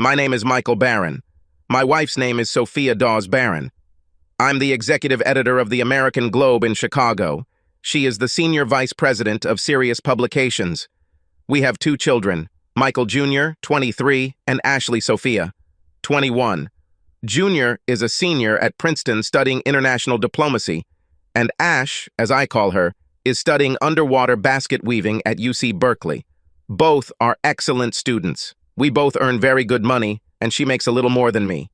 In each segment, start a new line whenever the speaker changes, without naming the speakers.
My name is Michael Barron. My wife's name is Sophia Dawes Barron. I'm the executive editor of the American Globe in Chicago. She is the senior vice president of Sirius Publications. We have two children, Michael Jr., 23, and Ashley Sophia, 21. Junior is a senior at Princeton studying international diplomacy, and Ash, as I call her, is studying underwater basket weaving at UC Berkeley. Both are excellent students. We both earn very good money, and she makes a little more than me.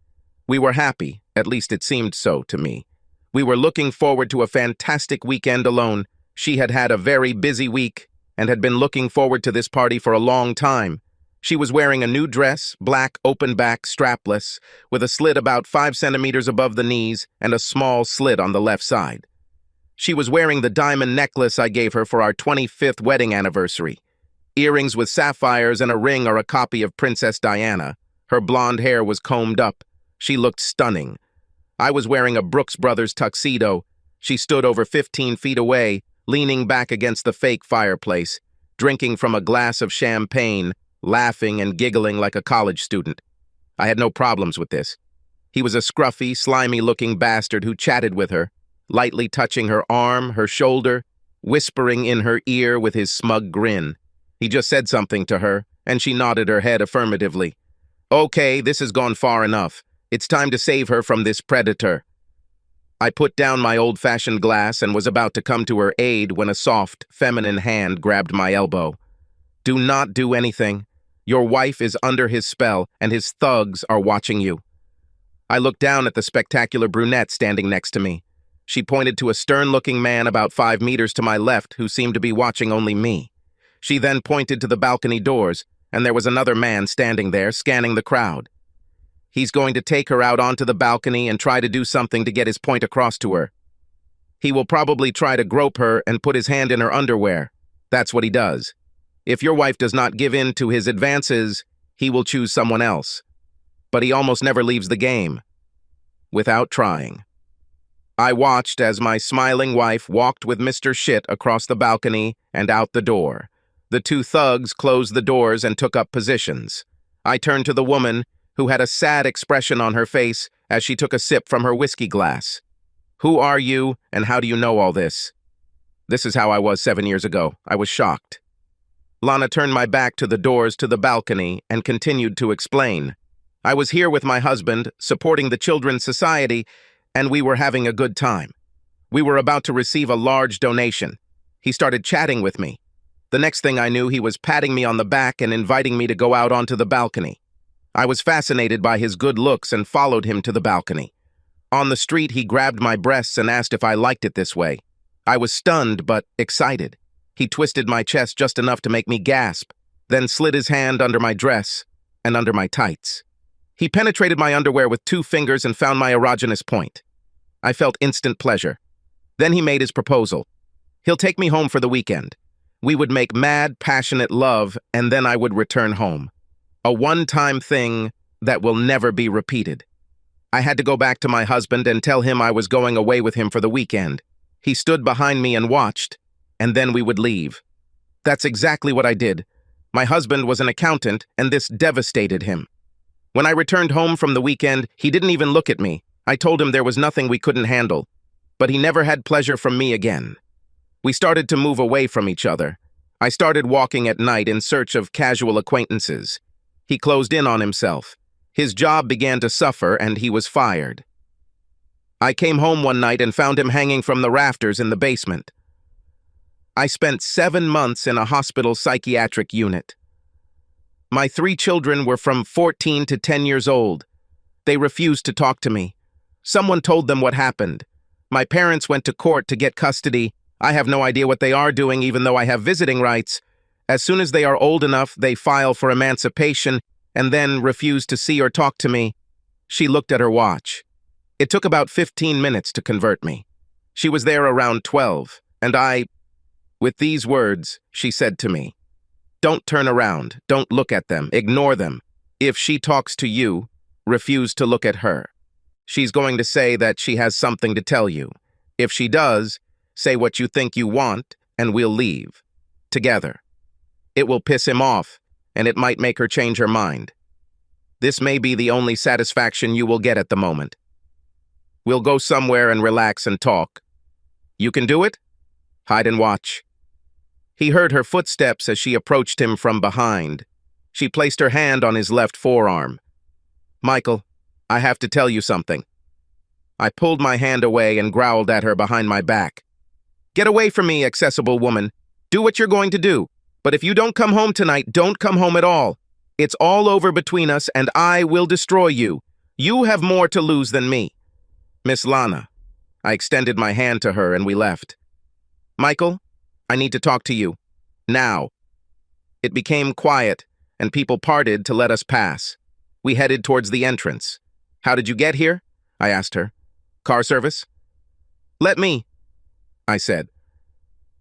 We were happy, at least it seemed so to me. We were looking forward to a fantastic weekend alone. She had had a very busy week and had been looking forward to this party for a long time. She was wearing a new dress, black, open-back, strapless, with a slit about 5 centimeters above the knees and a small slit on the left side. She was wearing the diamond necklace I gave her for our 25th wedding anniversary. Earrings with sapphires and a ring are a copy of Princess Diana. Her blonde hair was combed up. She looked stunning. I was wearing a Brooks Brothers tuxedo. She stood over 15 feet away, leaning back against the fake fireplace, drinking from a glass of champagne, laughing and giggling like a college student. I had no problems with this. He was a scruffy, slimy-looking bastard who chatted with her, lightly touching her arm, her shoulder, whispering in her ear with his smug grin. He just said something to her, and she nodded her head affirmatively. Okay, this has gone far enough. It's time to save her from this predator. I put down my old-fashioned glass and was about to come to her aid when a soft, feminine hand grabbed my elbow. Do not do anything. Your wife is under his spell, and his thugs are watching you. I looked down at the spectacular brunette standing next to me. She pointed to a stern-looking man about 5 meters to my left who seemed to be watching only me. She then pointed to the balcony doors, and there was another man standing there, scanning the crowd. He's going to take her out onto the balcony and try to do something to get his point across to her. He will probably try to grope her and put his hand in her underwear. That's what he does. If your wife does not give in to his advances, he will choose someone else. But he almost never leaves the game. Without trying. I watched as my smiling wife walked with Mr. Shit across the balcony and out the door. The two thugs closed the doors and took up positions. I turned to the woman, who had a sad expression on her face as she took a sip from her whiskey glass. Who are you, and how do you know all this? This is how I was 7 years ago. I was shocked. Lana turned my back to the doors to the balcony and continued to explain. I was here with my husband, supporting the Children's Society, and we were having a good time. We were about to receive a large donation. He started chatting with me. The next thing I knew, he was patting me on the back and inviting me to go out onto the balcony. I was fascinated by his good looks and followed him to the balcony. On the street, he grabbed my breasts and asked if I liked it this way. I was stunned but excited. He twisted my chest just enough to make me gasp, then slid his hand under my dress and under my tights. He penetrated my underwear with 2 fingers and found my erogenous point. I felt instant pleasure. Then he made his proposal. He'll take me home for the weekend. We would make mad, passionate love, and then I would return home. A one-time thing that will never be repeated. I had to go back to my husband and tell him I was going away with him for the weekend. He stood behind me and watched, and then we would leave. That's exactly what I did. My husband was an accountant, and this devastated him. When I returned home from the weekend, he didn't even look at me. I told him there was nothing we couldn't handle, but he never had pleasure from me again. We started to move away from each other. I started walking at night in search of casual acquaintances. He closed in on himself. His job began to suffer, and he was fired. I came home one night and found him hanging from the rafters in the basement. I spent 7 months in a hospital psychiatric unit. My 3 children were from 14 to 10 years old. They refused to talk to me. Someone told them what happened. My parents went to court to get custody. I have no idea what they are doing, even though I have visiting rights. As soon as they are old enough, they file for emancipation and then refuse to see or talk to me. She looked at her watch. It took about 15 minutes to convert me. She was there around 12, and with these words, she said to me, "Don't turn around, don't look at them, ignore them. If she talks to you, refuse to look at her. She's going to say that she has something to tell you. If she does, say what you think you want, and we'll leave. Together. It will piss him off, and it might make her change her mind." This may be the only satisfaction you will get at the moment. We'll go somewhere and relax and talk. You can do it? Hide and watch." He heard her footsteps as she approached him from behind. She placed her hand on his left forearm. "Michael, I have to tell you something." I pulled my hand away and growled at her behind my back. "Get away from me, accessible woman. Do what you're going to do. But if you don't come home tonight, don't come home at all. It's all over between us, and I will destroy you. You have more to lose than me." "Miss Lana." I extended my hand to her and we left. "Michael, I need to talk to you. Now." It became quiet, and people parted to let us pass. We headed towards the entrance. "How did you get here?" I asked her. "Car service?" "Let me," I said.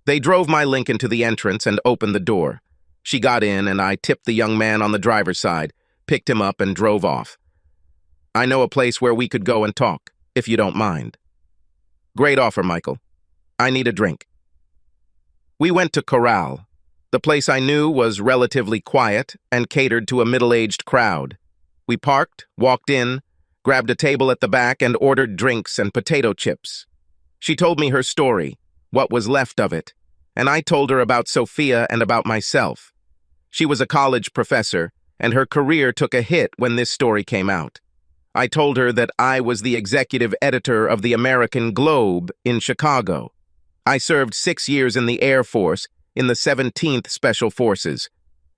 They drove my Lincoln to the entrance and opened the door. She got in, and I tipped the young man on the driver's side, picked him up, and drove off. "I know a place where we could go and talk, if you don't mind." "Great offer, Michael. I need a drink." We went to Corral. The place I knew was relatively quiet and catered to a middle-aged crowd. We parked, walked in, grabbed a table at the back, and ordered drinks and potato chips. She told me her story, what was left of it, and I told her about Sophia and about myself. She was a college professor, and her career took a hit when this story came out. I told her that I was the executive editor of the American Globe in Chicago. I served 6 years in the Air Force in the 17th Special Forces,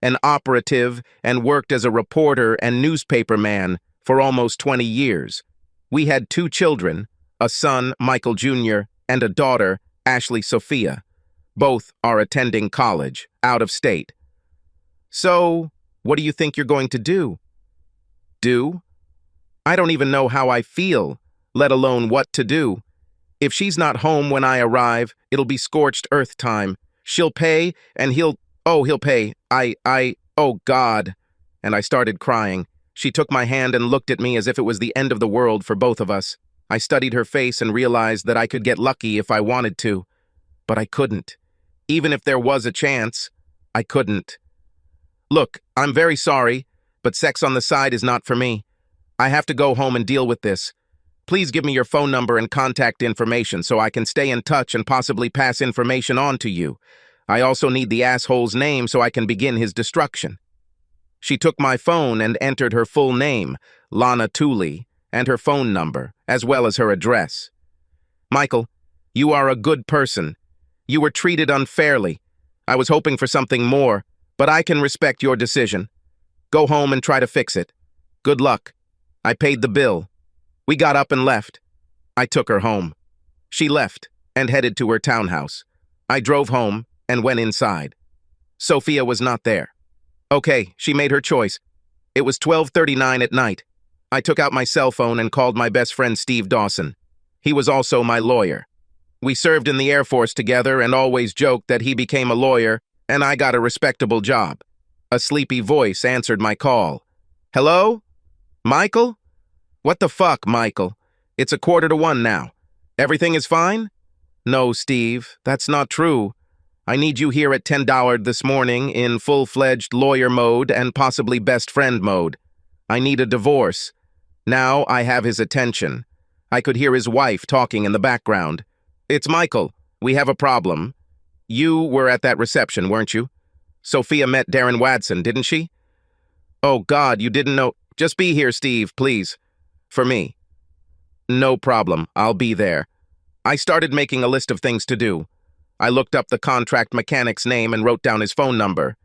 an operative, and worked as a reporter and newspaperman for almost 20 years. We had 2 children, a son, Michael Jr., and a daughter, Ashley Sophia. Both are attending college, out of state. "So, what do you think you're going to do?" "Do? I don't even know how I feel, let alone what to do. If she's not home when I arrive, it'll be scorched earth time. She'll pay, and he'll pay. Oh God." And I started crying. She took my hand and looked at me as if it was the end of the world for both of us. I studied her face and realized that I could get lucky if I wanted to. But I couldn't. Even if there was a chance, I couldn't. "Look, I'm very sorry, but sex on the side is not for me. I have to go home and deal with this. Please give me your phone number and contact information so I can stay in touch and possibly pass information on to you. I also need the asshole's name so I can begin his destruction." She took my phone and entered her full name, Lana Tooley, and her phone number, as well as her address. "Michael, you are a good person. You were treated unfairly. I was hoping for something more, but I can respect your decision. Go home and try to fix it. Good luck." I paid the bill. We got up and left. I took her home. She left and headed to her townhouse. I drove home and went inside. Sophia was not there. Okay, she made her choice. It was 12:39 at night. I took out my cell phone and called my best friend Steve Dawson. He was also my lawyer. We served in the Air Force together and always joked that he became a lawyer and I got a respectable job. A sleepy voice answered my call. "Hello? Michael? What the fuck, Michael? It's 1:45 now. Everything is fine?" "No, Steve, that's not true. I need you here at $10 this morning in full-fledged lawyer mode and possibly best friend mode. I need a divorce. Now I have his attention." I could hear his wife talking in the background. "It's Michael. We have a problem. You were at that reception, weren't you? Sophia met Darren Watson, didn't she?" "Oh, God, you didn't know. Just be here, Steve, please. For me." "No problem. I'll be there." I started making a list of things to do. I looked up the contract mechanic's name and wrote down his phone number.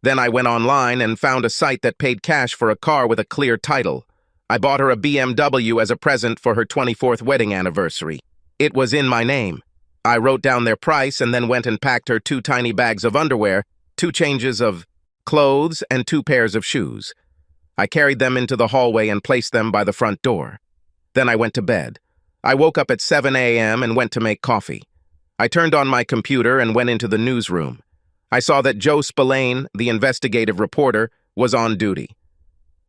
Then I went online and found a site that paid cash for a car with a clear title. I bought her a BMW as a present for her 24th wedding anniversary. It was in my name. I wrote down their price and then went and packed her 2 tiny bags of underwear, 2 changes of clothes, and 2 pairs of shoes. I carried them into the hallway and placed them by the front door. Then I went to bed. I woke up at 7 a.m. and went to make coffee. I turned on my computer and went into the newsroom. I saw that Joe Spillane, the investigative reporter, was on duty.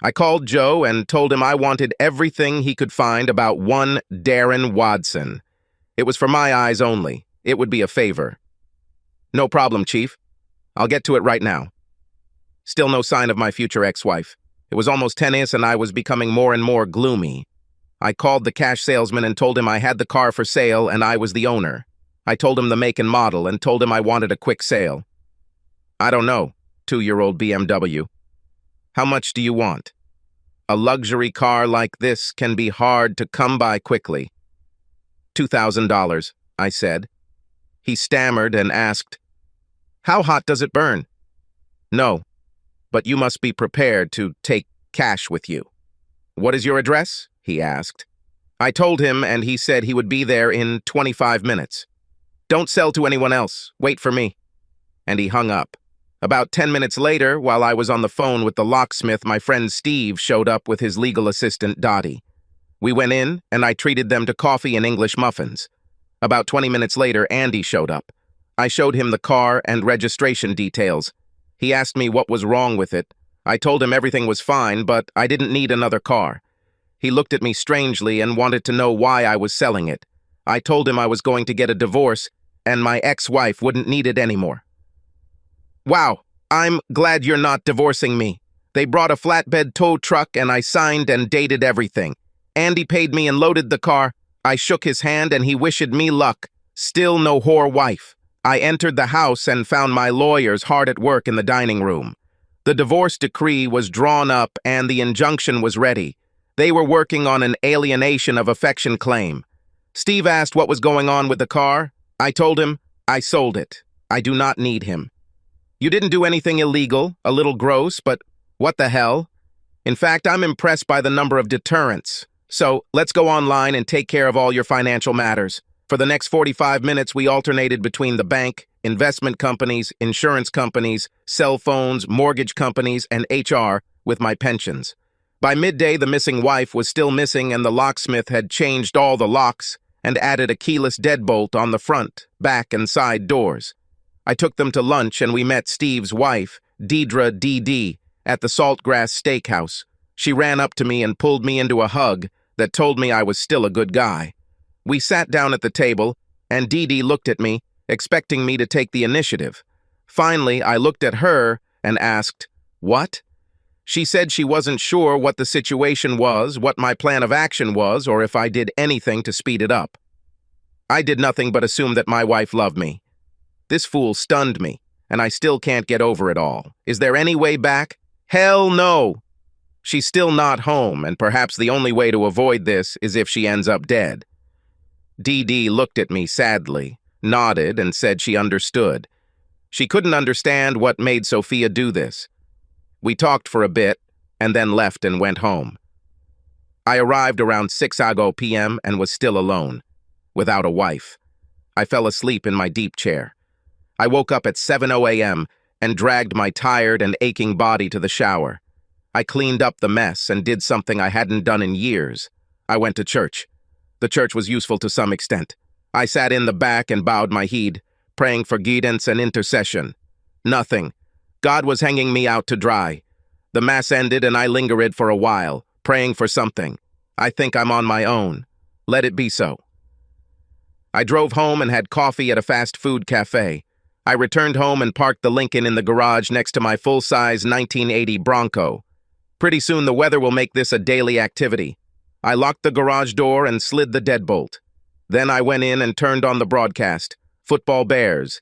I called Joe and told him I wanted everything he could find about one Darren Watson. It was for my eyes only. It would be a favor. "No problem, Chief. I'll get to it right now." Still no sign of my future ex-wife. It was almost 10 and I was becoming more and more gloomy. I called the cash salesman and told him I had the car for sale and I was the owner. I told him the make and model and told him I wanted a quick sale. I don't know, 2-year-old BMW. How much do you want? A luxury car like this can be hard to come by quickly. $2,000, I said. He stammered and asked, "How hot does it burn?" "No, but you must be prepared to take cash with you." "What is your address?" he asked. I told him, and he said he would be there in 25 minutes. "Don't sell to anyone else. Wait for me." And he hung up. About 10 minutes later, while I was on the phone with the locksmith, my friend Steve showed up with his legal assistant, Dottie. We went in, and I treated them to coffee and English muffins. About 20 minutes later, Andy showed up. I showed him the car and registration details. He asked me what was wrong with it. I told him everything was fine, but I didn't need another car. He looked at me strangely and wanted to know why I was selling it. I told him I was going to get a divorce, and my ex-wife wouldn't need it anymore. "Wow, I'm glad you're not divorcing me. They brought a flatbed tow truck and I signed and dated everything. Andy paid me and loaded the car. I shook his hand and he wished me luck. Still no whore wife." I entered the house and found my lawyers hard at work in the dining room. The divorce decree was drawn up and the injunction was ready. They were working on an alienation of affection claim. Steve asked what was going on with the car. I told him, I sold it. I do not need him. "You didn't do anything illegal, a little gross, but what the hell? In fact, I'm impressed by the number of deterrents. So let's go online and take care of all your financial matters." For the next 45 minutes, we alternated between the bank, investment companies, insurance companies, cell phones, mortgage companies, and HR with my pensions. By midday, the missing wife was still missing and the locksmith had changed all the locks and added a keyless deadbolt on the front, back, and side doors. I took them to lunch and we met Steve's wife, Deidre DD, at the Saltgrass Steakhouse. She ran up to me and pulled me into a hug that told me I was still a good guy. We sat down at the table, and Dee Dee looked at me, expecting me to take the initiative. Finally, I looked at her and asked, "What?" She said she wasn't sure what the situation was, what my plan of action was, or if I did anything to speed it up. I did nothing but assume that my wife loved me. This fool stunned me, and I still can't get over it all. Is there any way back? Hell no! She's still not home, and perhaps the only way to avoid this is if she ends up dead. Dee Dee looked at me sadly, nodded, and said she understood. She couldn't understand what made Sophia do this. We talked for a bit, and then left and went home. I arrived around 6 p.m. and was still alone, without a wife. I fell asleep in my deep chair. I woke up at 7:00 a.m. and dragged my tired and aching body to the shower. I cleaned up the mess and did something I hadn't done in years. I went to church. The church was useful to some extent. I sat in the back and bowed my head, praying for guidance and intercession. Nothing. God was hanging me out to dry. The mass ended and I lingered for a while, praying for something. I think I'm on my own. Let it be so. I drove home and had coffee at a fast food cafe. I returned home and parked the Lincoln in the garage next to my full-size 1980 Bronco. Pretty soon the weather will make this a daily activity. I locked the garage door and slid the deadbolt. Then I went in and turned on the broadcast. Football Bears.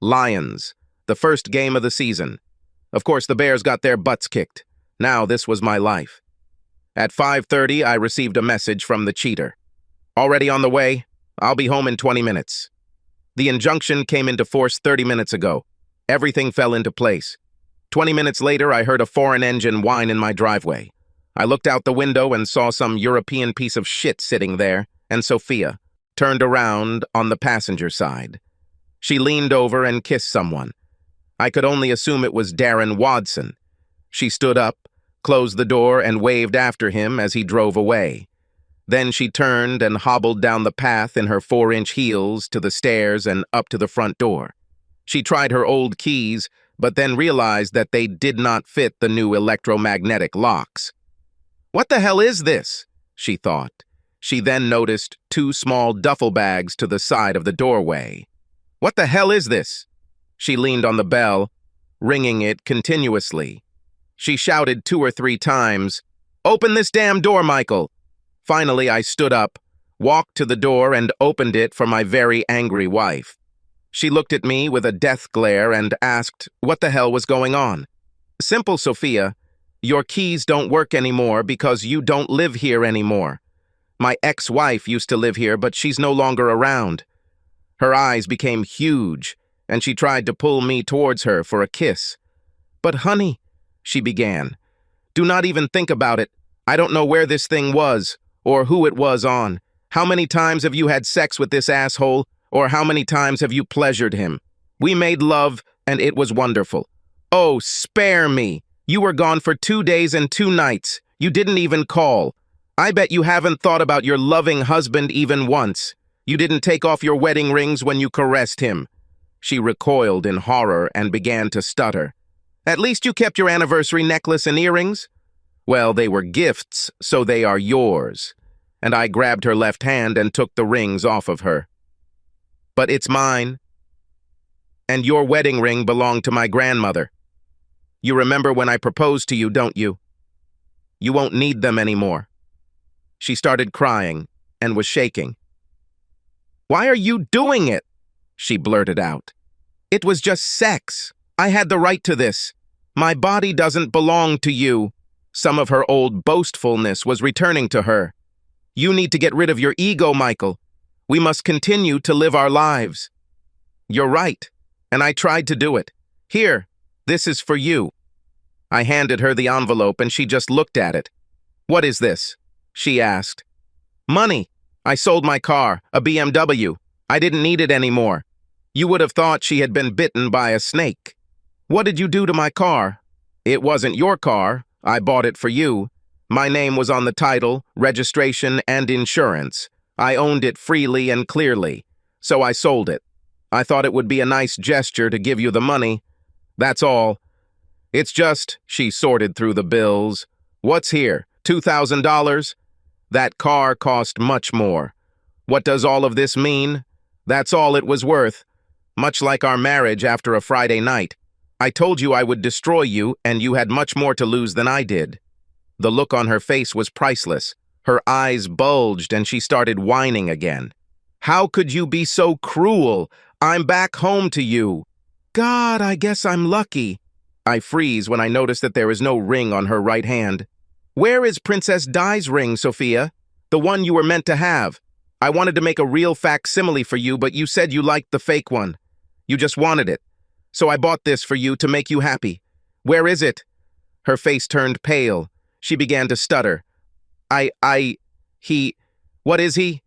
Lions. The first game of the season. Of course, the Bears got their butts kicked. Now this was my life. At 5:30, I received a message from the cheater. "Already on the way. I'll be home in 20 minutes. The injunction came into force 30 minutes ago. Everything fell into place. 20 minutes later, I heard a foreign engine whine in my driveway. I looked out the window and saw some European piece of shit sitting there, and Sophia turned around on the passenger side. She leaned over and kissed someone. I could only assume it was Darren Watson. She stood up, closed the door, and waved after him as he drove away. Then she turned and hobbled down the path in her 4-inch heels to the stairs and up to the front door. She tried her old keys, but then realized that they did not fit the new electromagnetic locks. "What the hell is this?" she thought. She then noticed 2 small duffel bags to the side of the doorway. "What the hell is this?" She leaned on the bell, ringing it continuously. She shouted 2 or 3 times, "Open this damn door, Michael!" Finally, I stood up, walked to the door, and opened it for my very angry wife. She looked at me with a death glare and asked what the hell was going on. "Simple, Sophia. Your keys don't work anymore because you don't live here anymore. My ex-wife used to live here, but she's no longer around." Her eyes became huge, and she tried to pull me towards her for a kiss. "But honey," she began, "do not even think about it. I don't know where this thing was, or who it was on. How many times have you had sex with this asshole, or how many times have you pleasured him? We made love, and it was wonderful. Oh, spare me. You were gone for 2 days and 2 nights. You didn't even call. I bet you haven't thought about your loving husband even once. You didn't take off your wedding rings when you caressed him." She recoiled in horror and began to stutter. "At least you kept your anniversary necklace and earrings?" "Well, they were gifts, so they are yours." And I grabbed her left hand and took the rings off of her. "But it's mine. And your wedding ring belonged to my grandmother. You remember when I proposed to you, don't you? You won't need them anymore." She started crying and was shaking. "Why are you doing it?" she blurted out. "It was just sex. I had the right to this. My body doesn't belong to you." Some of her old boastfulness was returning to her. "You need to get rid of your ego, Michael. We must continue to live our lives." "You're right, and I tried to do it. Here, this is for you." I handed her the envelope and she just looked at it. "What is this?" she asked. "Money. I sold my car, a BMW. I didn't need it anymore." You would have thought she had been bitten by a snake. "What did you do to my car?" "It wasn't your car. I bought it for you. My name was on the title, registration, and insurance. I owned it freely and clearly, so I sold it. I thought it would be a nice gesture to give you the money. That's all. It's just," she sorted through the bills. "What's here? $2,000? That car cost much more. What does all of this mean? That's all it was worth. Much like our marriage after a Friday night. I told you I would destroy you, and you had much more to lose than I did." The look on her face was priceless. Her eyes bulged and she started whining again. "How could you be so cruel? I'm back home to you." "God, I guess I'm lucky." I freeze when I notice that there is no ring on her right hand. "Where is Princess Di's ring, Sophia? The one you were meant to have. I wanted to make a real facsimile for you, but you said you liked the fake one. You just wanted it. So I bought this for you to make you happy. Where is it?" Her face turned pale. She began to stutter. What is he?"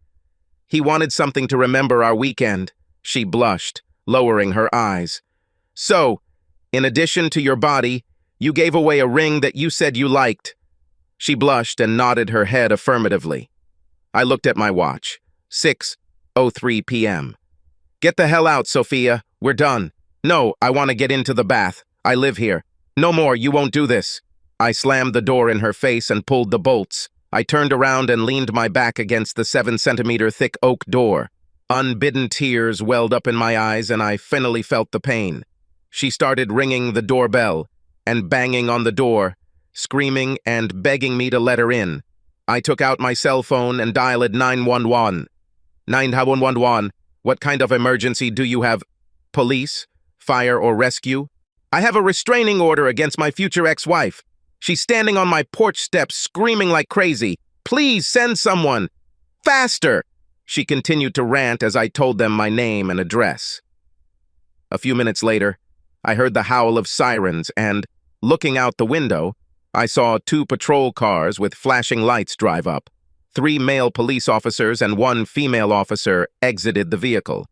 "He wanted something to remember our weekend." She blushed, lowering her eyes. "So, in addition to your body, you gave away a ring that you said you liked." She blushed and nodded her head affirmatively. I looked at my watch. 6:03 p.m. "Get the hell out, Sophia. We're done." "No, I want to get into the bath. I live here." "No more, you won't do this." I slammed the door in her face and pulled the bolts. I turned around and leaned my back against the 7-centimeter thick oak door. Unbidden tears welled up in my eyes and I finally felt the pain. She started ringing the doorbell and banging on the door, screaming and begging me to let her in. I took out my cell phone and dialed 911. 911, what kind of emergency do you have? Police? Fire or rescue? I have a restraining order against my future ex-wife. She's standing on my porch steps screaming like crazy. Please send someone. Faster! She continued to rant as I told them my name and address. A few minutes later, I heard the howl of sirens and, looking out the window, I saw 2 patrol cars with flashing lights drive up. 3 male police officers and 1 female officer exited the vehicle.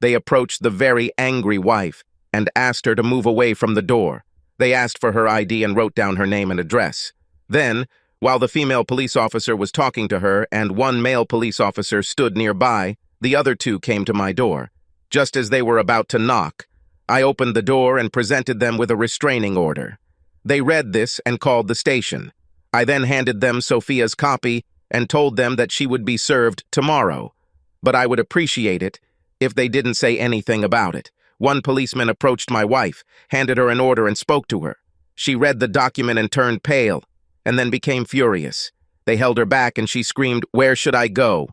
They approached the very angry wife and asked her to move away from the door. They asked for her ID and wrote down her name and address. Then, while the female police officer was talking to her and 1 male police officer stood nearby, the other 2 came to my door. Just as they were about to knock, I opened the door and presented them with a restraining order. They read this and called the station. I then handed them Sophia's copy and told them that she would be served tomorrow. But I would appreciate it if they didn't say anything about it. 1 policeman approached my wife, handed her an order and spoke to her. She read the document and turned pale, and then became furious. They held her back and she screamed, "Where should I go?"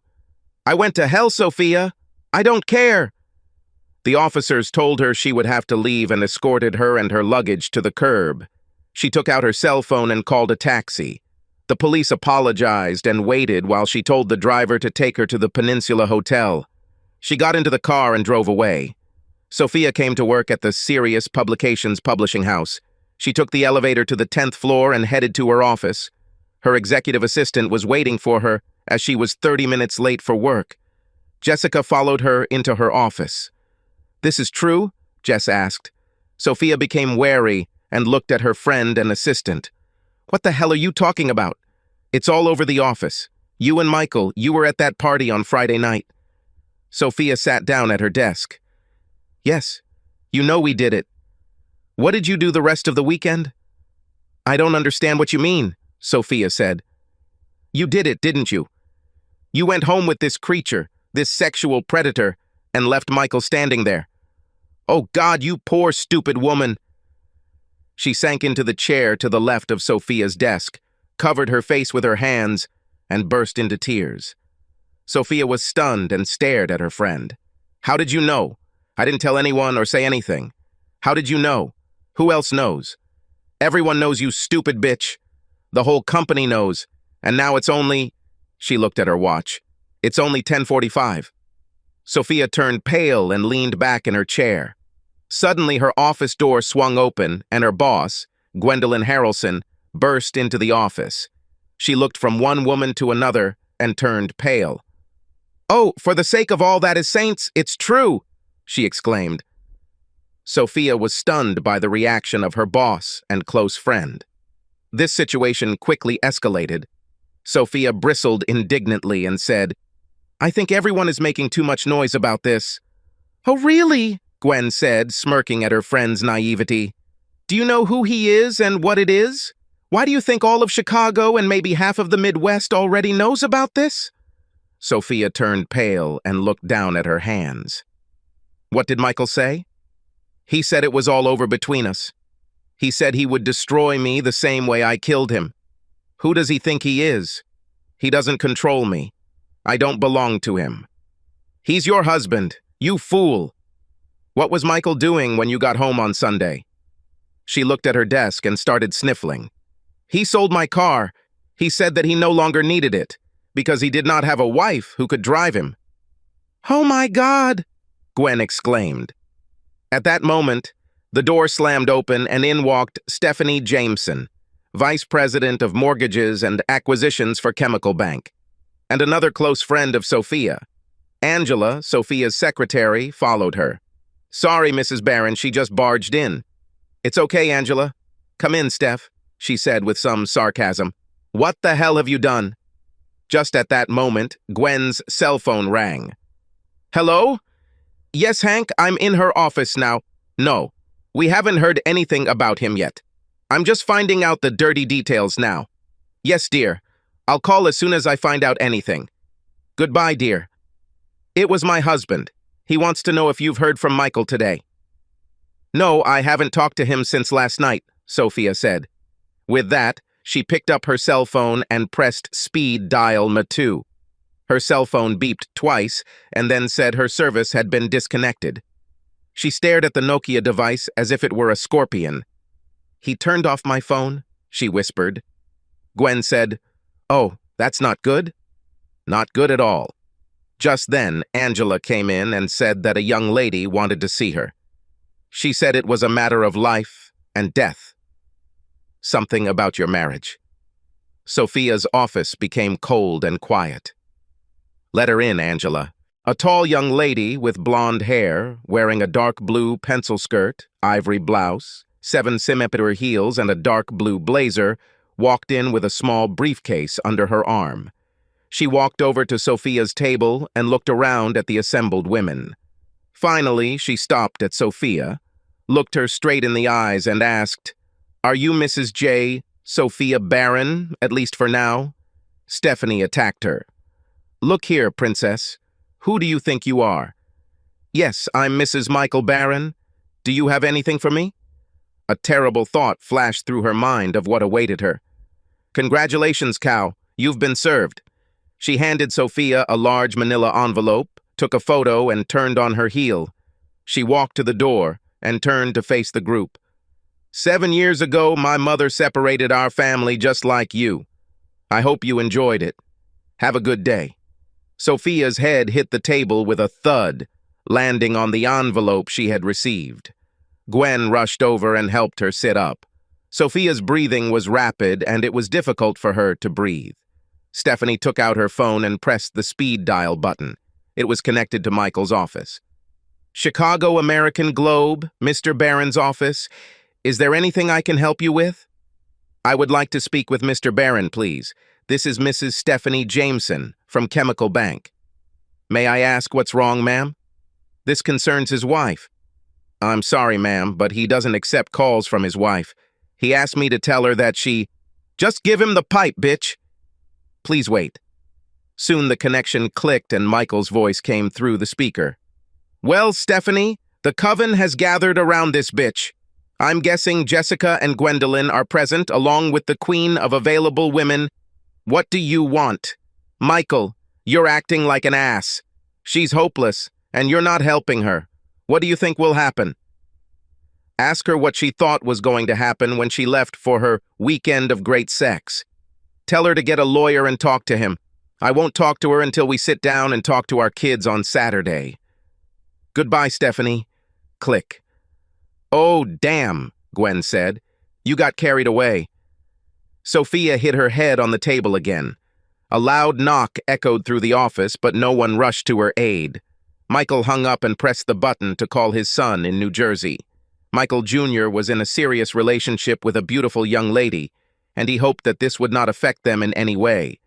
"I went to hell, Sophia. I don't care." The officers told her she would have to leave and escorted her and her luggage to the curb. She took out her cell phone and called a taxi. The police apologized and waited while she told the driver to take her to the Peninsula Hotel. She got into the car and drove away. Sophia came to work at the Sirius Publications publishing house. She took the elevator to the 10th floor and headed to her office. Her executive assistant was waiting for her as she was 30 minutes late for work. Jessica followed her into her office. "This is true?" Jess asked. Sophia became wary and looked at her friend and assistant. "What the hell are you talking about? It's all over the office. You and Michael, you were at that party on Friday night." Sophia sat down at her desk. "Yes, you know we did it. What did you do the rest of the weekend?" "I don't understand what you mean," Sophia said. "You did it, didn't you? You went home with this creature, this sexual predator, and left Michael standing there. Oh God, you poor stupid woman." She sank into the chair to the left of Sophia's desk, covered her face with her hands, and burst into tears. Sophia was stunned and stared at her friend. "How did you know? I didn't tell anyone or say anything. How did you know? Who else knows? Everyone knows, you stupid bitch. The whole company knows. And now it's only..." She looked at her watch. "It's only 10:45. Sophia turned pale and leaned back in her chair. Suddenly, her office door swung open and her boss, Gwendolyn Harrelson, burst into the office. She looked from one woman to another and turned pale. "Oh, for the sake of all that is saints, it's true!" she exclaimed. Sophia was stunned by the reaction of her boss and close friend. This situation quickly escalated. Sophia bristled indignantly and said, "I think everyone is making too much noise about this." "Oh, really?" Gwen said, smirking at her friend's naivety. "Do you know who he is and what it is? Why do you think all of Chicago and maybe half of the Midwest already knows about this?" Sophia turned pale and looked down at her hands. "What did Michael say?" "He said it was all over between us. He said he would destroy me the same way I killed him. Who does he think he is? He doesn't control me. I don't belong to him. He's your husband, you fool. What was Michael doing when you got home on Sunday?" She looked at her desk and started sniffling. "He sold my car. He said that he no longer needed it, because he did not have a wife who could drive him." "Oh my God!" Gwen exclaimed. At that moment, the door slammed open and in walked Stephanie Jameson, Vice President of Mortgages and Acquisitions for Chemical Bank, and another close friend of Sophia. Angela, Sophia's secretary, followed her. "Sorry, Mrs. Barron, she just barged in." "It's okay, Angela. Come in, Steph," she said with some sarcasm. "What the hell have you done?" Just at that moment, Gwen's cell phone rang. "Hello? Yes, Hank, I'm in her office now. No, we haven't heard anything about him yet. I'm just finding out the dirty details now. Yes, dear. I'll call as soon as I find out anything. Goodbye, dear. It was my husband. He wants to know if you've heard from Michael today." "No, I haven't talked to him since last night," Sophia said. With that, she picked up her cell phone and pressed speed dial *2. Her cell phone beeped twice and then said her service had been disconnected. She stared at the Nokia device as if it were a scorpion. "He turned off my phone," she whispered. Gwen said, "Oh, that's not good?" "Not good at all." Just then, Angela came in and said that a young lady wanted to see her. She said it was a matter of life and death. "Something about your marriage." Sophia's office became cold and quiet. "Let her in, Angela." A tall young lady with blonde hair, wearing a dark blue pencil skirt, ivory blouse, 7-centimeter heels, and a dark blue blazer, walked in with a small briefcase under her arm. She walked over to Sophia's table and looked around at the assembled women. Finally, she stopped at Sophia, looked her straight in the eyes, and asked, "Are you Mrs. J. Sophia Barron, at least for now?" Stephanie attacked her. "Look here, princess. Who do you think you are?" "Yes, I'm Mrs. Michael Barron. Do you have anything for me?" A terrible thought flashed through her mind of what awaited her. "Congratulations, Cow. You've been served." She handed Sophia a large manila envelope, took a photo, and turned on her heel. She walked to the door and turned to face the group. "7 years ago, my mother separated our family just like you. I hope you enjoyed it. Have a good day." Sophia's head hit the table with a thud, landing on the envelope she had received. Gwen rushed over and helped her sit up. Sophia's breathing was rapid, and it was difficult for her to breathe. Stephanie took out her phone and pressed the speed dial button. It was connected to Michael's office. "Chicago American Globe, Mr. Barron's office. Is there anything I can help you with?" "I would like to speak with Mr. Barron, please. This is Mrs. Stephanie Jameson from Chemical Bank." "May I ask what's wrong, ma'am?" "This concerns his wife." "I'm sorry, ma'am, but he doesn't accept calls from his wife. He asked me to tell her that she—" "Just give him the pipe, bitch!" "Please wait." Soon the connection clicked and Michael's voice came through the speaker. "Well, Stephanie, the coven has gathered around this bitch. I'm guessing Jessica and Gwendolyn are present along with the queen of available women. What do you want? Michael, you're acting like an ass. She's hopeless, and you're not helping her. What do you think will happen?" Ask her what she thought was going to happen when she left for her weekend of great sex. Tell her to get a lawyer and talk to him. I won't talk to her until we sit down and talk to our kids on Saturday. Goodbye, Stephanie. Click. "Oh, damn," Gwen said. "You got carried away." Sophia hit her head on the table again. A loud knock echoed through the office, but no one rushed to her aid. Michael hung up and pressed the button to call his son in New Jersey. Michael Jr. was in a serious relationship with a beautiful young lady, and he hoped that this would not affect them in any way.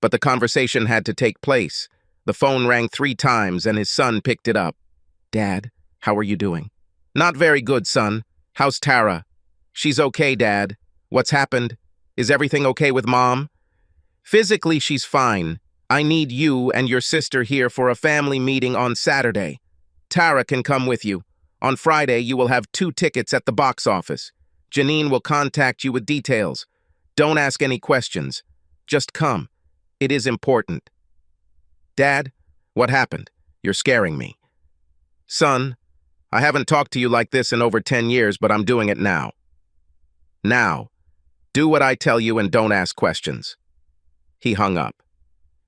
But the conversation had to take place. The phone rang 3 times, and his son picked it up. "Dad, how are you doing?" "Not very good, son. How's Tara?" "She's okay, Dad. What's happened? Is everything okay with Mom?" "Physically, she's fine. I need you and your sister here for a family meeting on Saturday. Tara can come with you. On Friday, you will have 2 tickets at the box office. Janine will contact you with details. Don't ask any questions. Just come. It is important." "Dad, what happened? You're scaring me." "Son, I haven't talked to you like this in over 10 years, but I'm doing it now. Now, do what I tell you and don't ask questions." He hung up.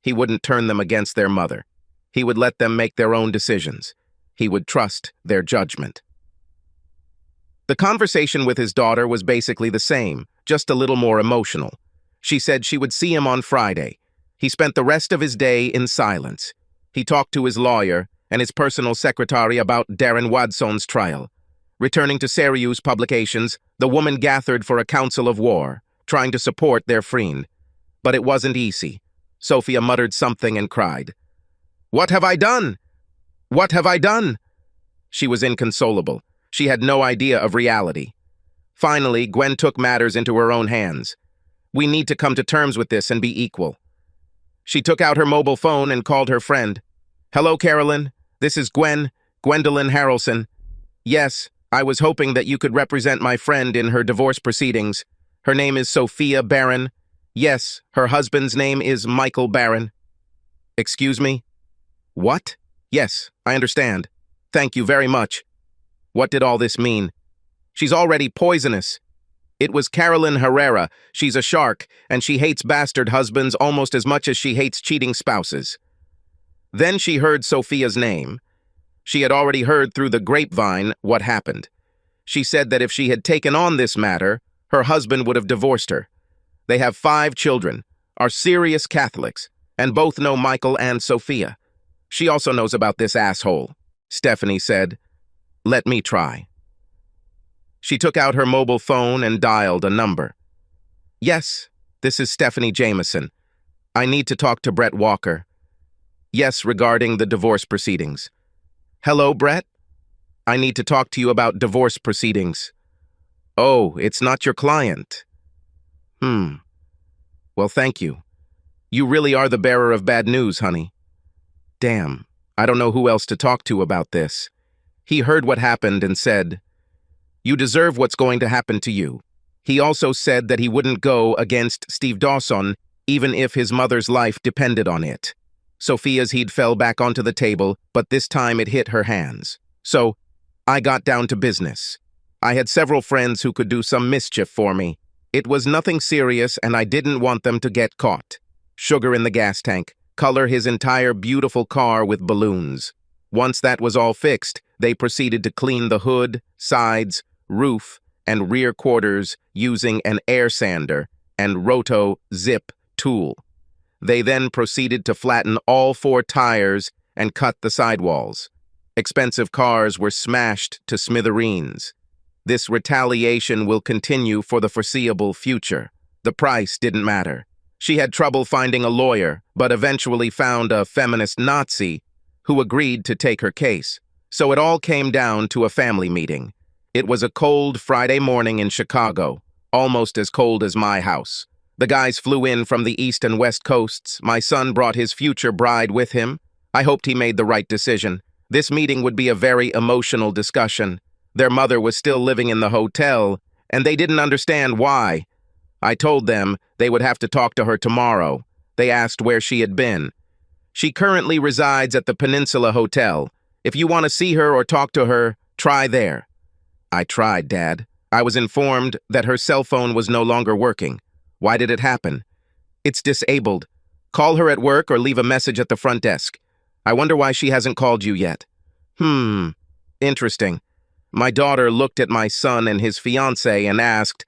He wouldn't turn them against their mother. He would let them make their own decisions. He would trust their judgment. The conversation with his daughter was basically the same, just a little more emotional. She said she would see him on Friday. He spent the rest of his day in silence. He talked to his lawyer and his personal secretary about Darren Wadson's trial. Returning to Syracuse publications, the woman gathered for a council of war, trying to support their friend. But it wasn't easy. Sophia muttered something and cried. "What have I done? What have I done?" She was inconsolable. She had no idea of reality. Finally, Gwen took matters into her own hands. "We need to come to terms with this and be equal." She took out her mobile phone and called her friend. "Hello, Carolyn. This is Gwendolyn Harrelson. Yes, I was hoping that you could represent my friend in her divorce proceedings. Her name is Sophia Barron. Yes, her husband's name is Michael Barron." "Excuse me? What?" "Yes, I understand. Thank you very much." What did all this mean? She's already poisonous. It was Carolyn Herrera. She's a shark, and she hates bastard husbands almost as much as she hates cheating spouses. Then she heard Sophia's name. She had already heard through the grapevine what happened. She said that if she had taken on this matter, her husband would have divorced her. They have 5 children, are serious Catholics, and both know Michael and Sophia. She also knows about this asshole. Stephanie said, "Let me try." She took out her mobile phone and dialed a number. "Yes, this is Stephanie Jameson. I need to talk to Brett Walker." "Yes, regarding the divorce proceedings." "Hello, Brett? I need to talk to you about divorce proceedings." "Oh, it's not your client." Well, thank you. You really are the bearer of bad news, honey." "Damn, I don't know who else to talk to about this." He heard what happened and said, You deserve what's going to happen to you. He also said that he wouldn't go against Steve Dawson even if his mother's life depended on it. Sophia's head fell back onto the table, but this time it hit her hands. So, I got down to business. I had several friends who could do some mischief for me. It was nothing serious and I didn't want them to get caught. Sugar in the gas tank, color his entire beautiful car with balloons. Once that was all fixed, they proceeded to clean the hood, sides, roof, and rear quarters using an air sander and roto zip tool. They then proceeded to flatten all 4 tires and cut the sidewalls. Expensive cars were smashed to smithereens. This retaliation will continue for the foreseeable future. The price didn't matter. She had trouble finding a lawyer, but eventually found a feminist Nazi who agreed to take her case. So it all came down to a family meeting. It was a cold Friday morning in Chicago, almost as cold as my house. The guys flew in from the east and west coasts. My son brought his future bride with him. I hoped he made the right decision. This meeting would be a very emotional discussion. Their mother was still living in the hotel, and they didn't understand why. I told them they would have to talk to her tomorrow. They asked where she had been. She currently resides at the Peninsula Hotel. If you want to see her or talk to her, try there. I tried, Dad. I was informed that her cell phone was no longer working. Why did it happen? It's disabled. Call her at work or leave a message at the front desk. I wonder why she hasn't called you yet. Interesting. My daughter looked at my son and his fiancée and asked,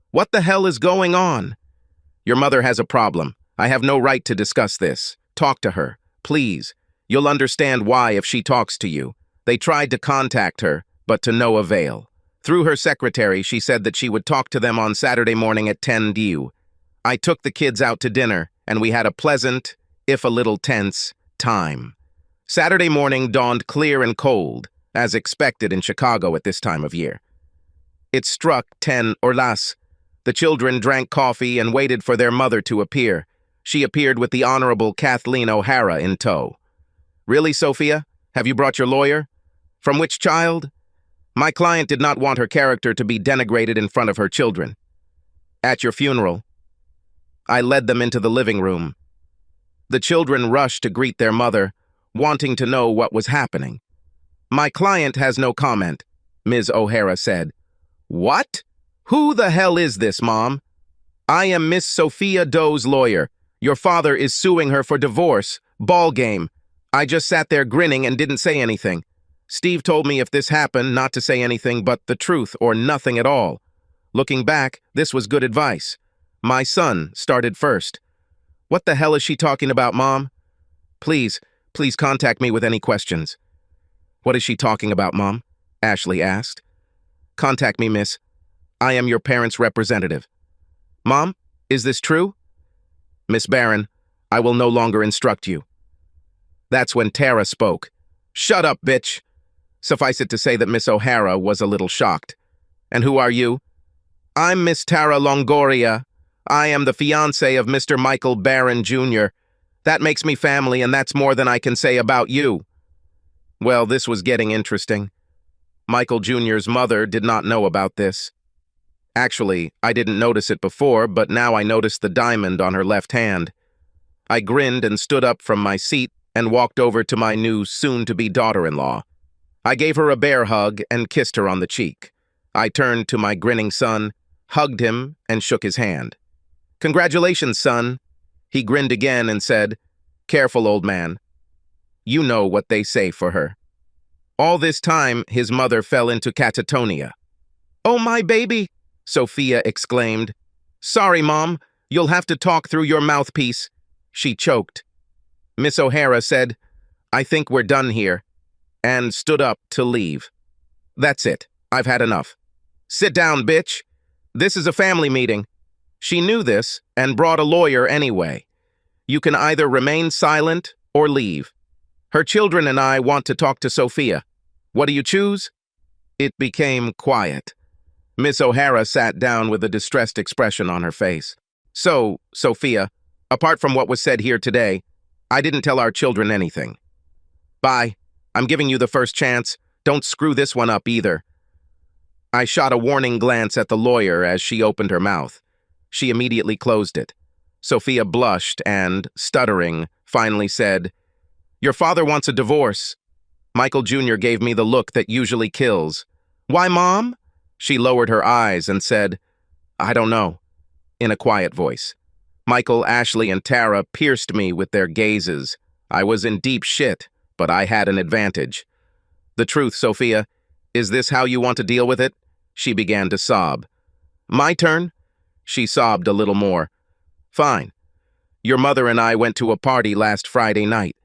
"What the hell is going on?" Your mother has a problem. I have no right to discuss this. Talk to her, please. You'll understand why if she talks to you. They tried to contact her, but to no avail. Through her secretary, she said that she would talk to them on Saturday morning at 10 due. I took the kids out to dinner, and we had a pleasant, if a little tense, time. Saturday morning dawned clear and cold, as expected in Chicago at this time of year. It struck 10 or less. The children drank coffee and waited for their mother to appear. She appeared with the Honorable Kathleen O'Hara in tow. Really, Sophia? Have you brought your lawyer? From which child? My client did not want her character to be denigrated in front of her children. At your funeral. I led them into the living room. The children rushed to greet their mother, wanting to know what was happening. My client has no comment, Ms. O'Hara said. What? Who the hell is this, Mom? I am Miss Sophia Doe's lawyer. Your father is suing her for divorce. Ball game. I just sat there grinning and didn't say anything. Steve told me if this happened, not to say anything but the truth or nothing at all. Looking back, this was good advice. My son started first. What the hell is she talking about, Mom? Please contact me with any questions. What is she talking about, Mom? Ashley asked. Contact me, miss. I am your parents' representative. Mom, is this true? Miss Barron, I will no longer instruct you. That's when Tara spoke. Shut up, bitch. Suffice it to say that Miss O'Hara was a little shocked. And who are you? I'm Miss Tara Longoria. I am the fiancé of Mr. Michael Barron, Jr. That makes me family, and that's more than I can say about you. Well, this was getting interesting. Michael Jr.'s mother did not know about this. Actually, I didn't notice it before, but now I noticed the diamond on her left hand. I grinned and stood up from my seat and walked over to my new soon-to-be daughter-in-law. I gave her a bear hug and kissed her on the cheek. I turned to my grinning son, hugged him, and shook his hand. Congratulations, son. He grinned again and said, Careful, old man. You know what they say for her. All this time, his mother fell into catatonia. Oh, my baby, Sophia exclaimed. Sorry, Mom. You'll have to talk through your mouthpiece. She choked. Miss O'Hara said, I think we're done here, and stood up to leave. That's it. I've had enough. Sit down, bitch. This is a family meeting. She knew this and brought a lawyer anyway. You can either remain silent or leave. Her children and I want to talk to Sophia. What do you choose? It became quiet. Miss O'Hara sat down with a distressed expression on her face. So, Sophia, apart from what was said here today, I didn't tell our children anything. Bye. I'm giving you the first chance. Don't screw this one up either. I shot a warning glance at the lawyer as she opened her mouth. She immediately closed it. Sophia blushed and, stuttering, finally said, "Your father wants a divorce." Michael Jr. gave me the look that usually kills. "Why, Mom?" She lowered her eyes and said, "I don't know," in a quiet voice. Michael, Ashley, and Tara pierced me with their gazes. I was in deep shit, but I had an advantage. "The truth, Sophia. Is this how you want to deal with it?" She began to sob. "My turn?" She sobbed a little more. "Fine. Your mother and I went to a party last Friday night.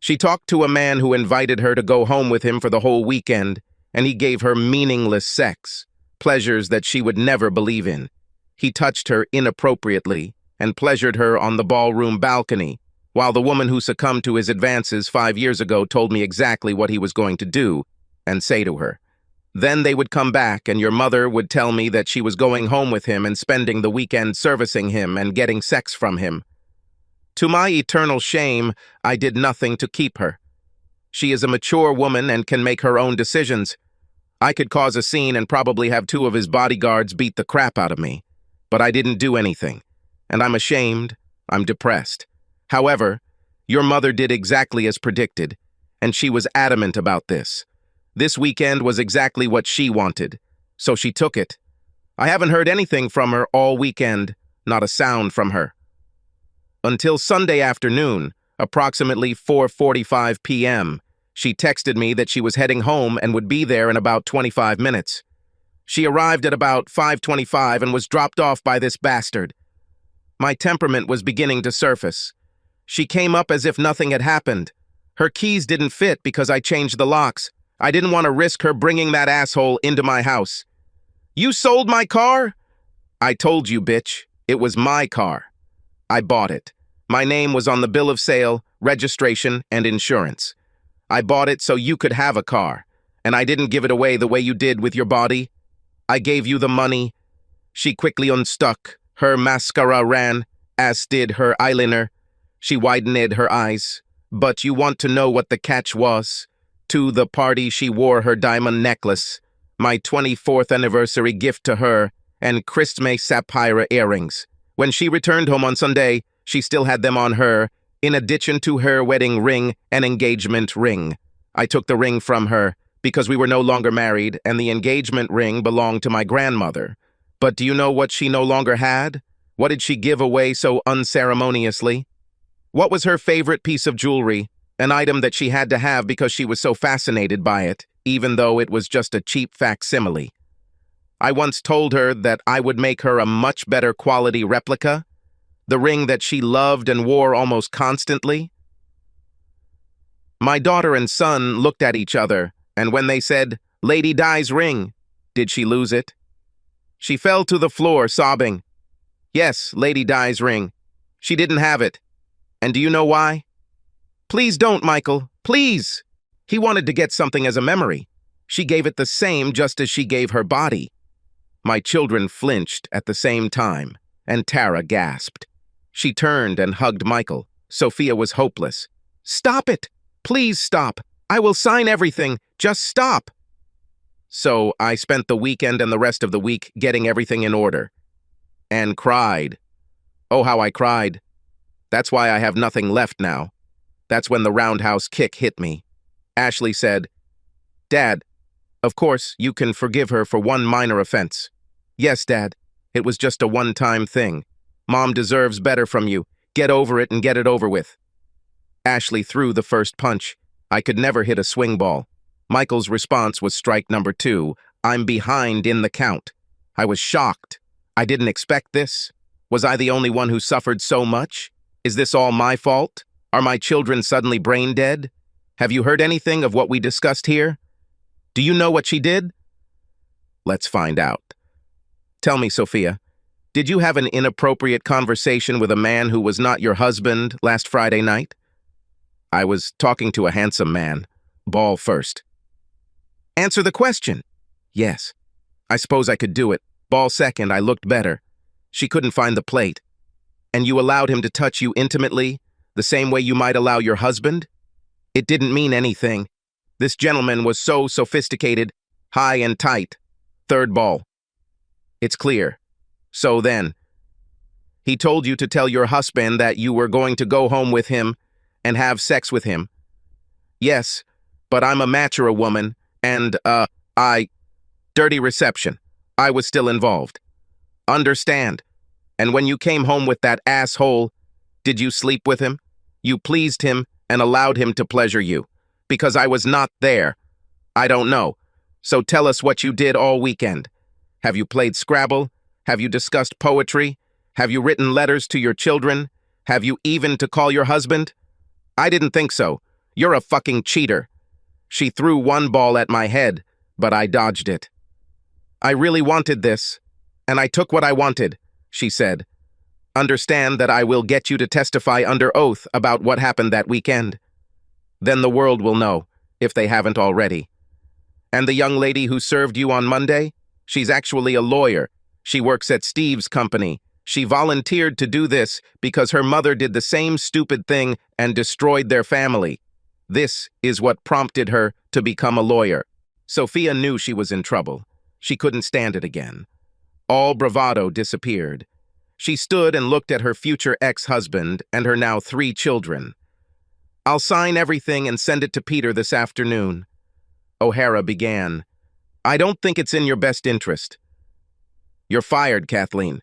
She talked to a man who invited her to go home with him for the whole weekend, and he gave her meaningless sex, pleasures that she would never believe in. He touched her inappropriately and pleasured her on the ballroom balcony, while the woman who succumbed to his advances 5 years ago told me exactly what he was going to do and say to her. Then they would come back, and your mother would tell me that she was going home with him and spending the weekend servicing him and getting sex from him. To my eternal shame, I did nothing to keep her. She is a mature woman and can make her own decisions. I could cause a scene and probably have 2 of his bodyguards beat the crap out of me. But I didn't do anything, and I'm ashamed, I'm depressed. However, your mother did exactly as predicted, and she was adamant about this. This weekend was exactly what she wanted, so she took it. I haven't heard anything from her all weekend, not a sound from her. Until Sunday afternoon, approximately 4:45 p.m., she texted me that she was heading home and would be there in about 25 minutes. She arrived at about 5:25 and was dropped off by this bastard. My temperament was beginning to surface. She came up as if nothing had happened. Her keys didn't fit because I changed the locks. I didn't want to risk her bringing that asshole into my house. "You sold my car?" "I told you, bitch. It was my car. I bought it. My name was on the bill of sale, registration, and insurance. I bought it so you could have a car, and I didn't give it away the way you did with your body. I gave you the money." She quickly unstuck. Her mascara ran, as did her eyeliner. She widened her eyes. "But you want to know what the catch was? To the party she wore her diamond necklace, my 24th anniversary gift to her, and Christmas sapphire earrings. When she returned home on Sunday, she still had them on her, in addition to her wedding ring and engagement ring. I took the ring from her, because we were no longer married, and the engagement ring belonged to my grandmother. But do you know what she no longer had? What did she give away so unceremoniously? What was her favorite piece of jewelry? An item that she had to have because she was so fascinated by it, even though it was just a cheap facsimile. I once told her that I would make her a much better quality replica, the ring that she loved and wore almost constantly. My daughter and son looked at each other, and when they said, "Lady Di's ring," did she lose it? She fell to the floor, sobbing. "Yes, Lady Di's ring. She didn't have it. And do you know why?" "Please don't, Michael. Please." He wanted to get something as a memory. She gave it the same just as she gave her body. My children flinched at the same time, and Tara gasped. She turned and hugged Michael. Sophia was hopeless. "Stop it! Please stop! I will sign everything. Just stop!" So I spent the weekend and the rest of the week getting everything in order. And cried. Oh, how I cried. That's why I have nothing left now. That's when the roundhouse kick hit me. Ashley said, "Dad, of course you can forgive her for one minor offense." "Yes, Dad. It was just a one-time thing. Mom deserves better from you. Get over it and get it over with." Ashley threw the first punch. I could never hit a swing ball. Michael's response was strike number 2. I'm behind in the count. I was shocked. I didn't expect this. Was I the only one who suffered so much? Is this all my fault? Are my children suddenly brain dead? Have you heard anything of what we discussed here? Do you know what she did? Let's find out. Tell me, Sophia, did you have an inappropriate conversation with a man who was not your husband last Friday night? I was talking to a handsome man. Ball first. Answer the question. Yes. I suppose I could do it. Ball second, I looked better. She couldn't find the plate. And you allowed him to touch you intimately, the same way you might allow your husband? It didn't mean anything. This gentleman was so sophisticated, high and tight. Third ball. It's clear. So then, he told you to tell your husband that you were going to go home with him and have sex with him. Yes, but I'm a mature woman, and, dirty reception. I was still involved. Understand. And when you came home with that asshole, did you sleep with him? You pleased him and allowed him to pleasure you. Because I was not there. I don't know. So tell us what you did all weekend. Have you played Scrabble? Have you discussed poetry? Have you written letters to your children? Have you even to call your husband? I didn't think so. You're a fucking cheater. She threw one ball at my head, but I dodged it. I really wanted this, and I took what I wanted, she said. Understand that I will get you to testify under oath about what happened that weekend. Then the world will know, if they haven't already. And the young lady who served you on Monday? She's actually a lawyer. She works at Steve's company. She volunteered to do this because her mother did the same stupid thing and destroyed their family. This is what prompted her to become a lawyer. Sophia knew she was in trouble. She couldn't stand it again. All bravado disappeared. She stood and looked at her future ex-husband and her now 3 children. I'll sign everything and send it to Peter this afternoon. O'Hara began. I don't think it's in your best interest. You're fired, Kathleen.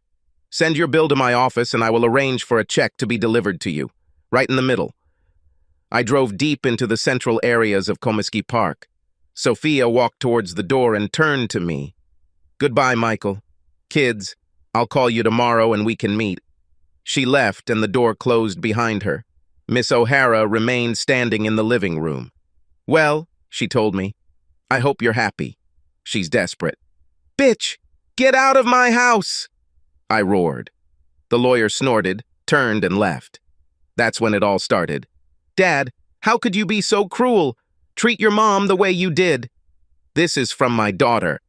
Send your bill to my office and I will arrange for a check to be delivered to you, right in the middle. I drove deep into the central areas of Comiskey Park. Sophia walked towards the door and turned to me. Goodbye, Michael. Kids, I'll call you tomorrow and we can meet. She left and the door closed behind her. Miss O'Hara remained standing in the living room. Well, she told me, I hope you're happy. She's desperate. Bitch, get out of my house! I roared. The lawyer snorted, turned, and left. That's when it all started. Dad, how could you be so cruel? Treat your mom the way you did. This is from my daughter.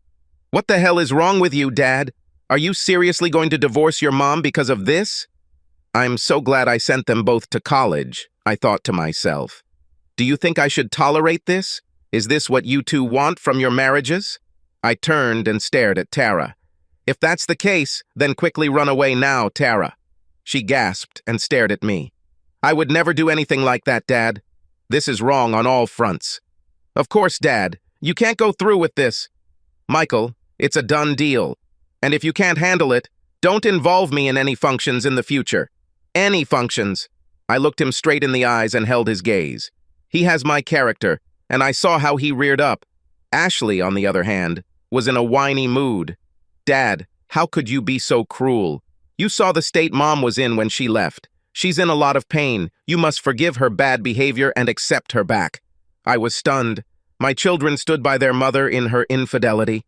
What the hell is wrong with you, Dad? Are you seriously going to divorce your mom because of this? I'm so glad I sent them both to college, I thought to myself. Do you think I should tolerate this? Is this what you two want from your marriages? I turned and stared at Tara. If that's the case, then quickly run away now, Tara. She gasped and stared at me. I would never do anything like that, Dad. This is wrong on all fronts. Of course, Dad. You can't go through with this. Michael, it's a done deal. And if you can't handle it, don't involve me in any functions in the future. Any functions. I looked him straight in the eyes and held his gaze. He has my character, and I saw how he reared up. Ashley, on the other hand, was in a whiny mood. Dad, how could you be so cruel? You saw the state Mom was in when she left. She's in a lot of pain. You must forgive her bad behavior and accept her back. I was stunned. My children stood by their mother in her infidelity.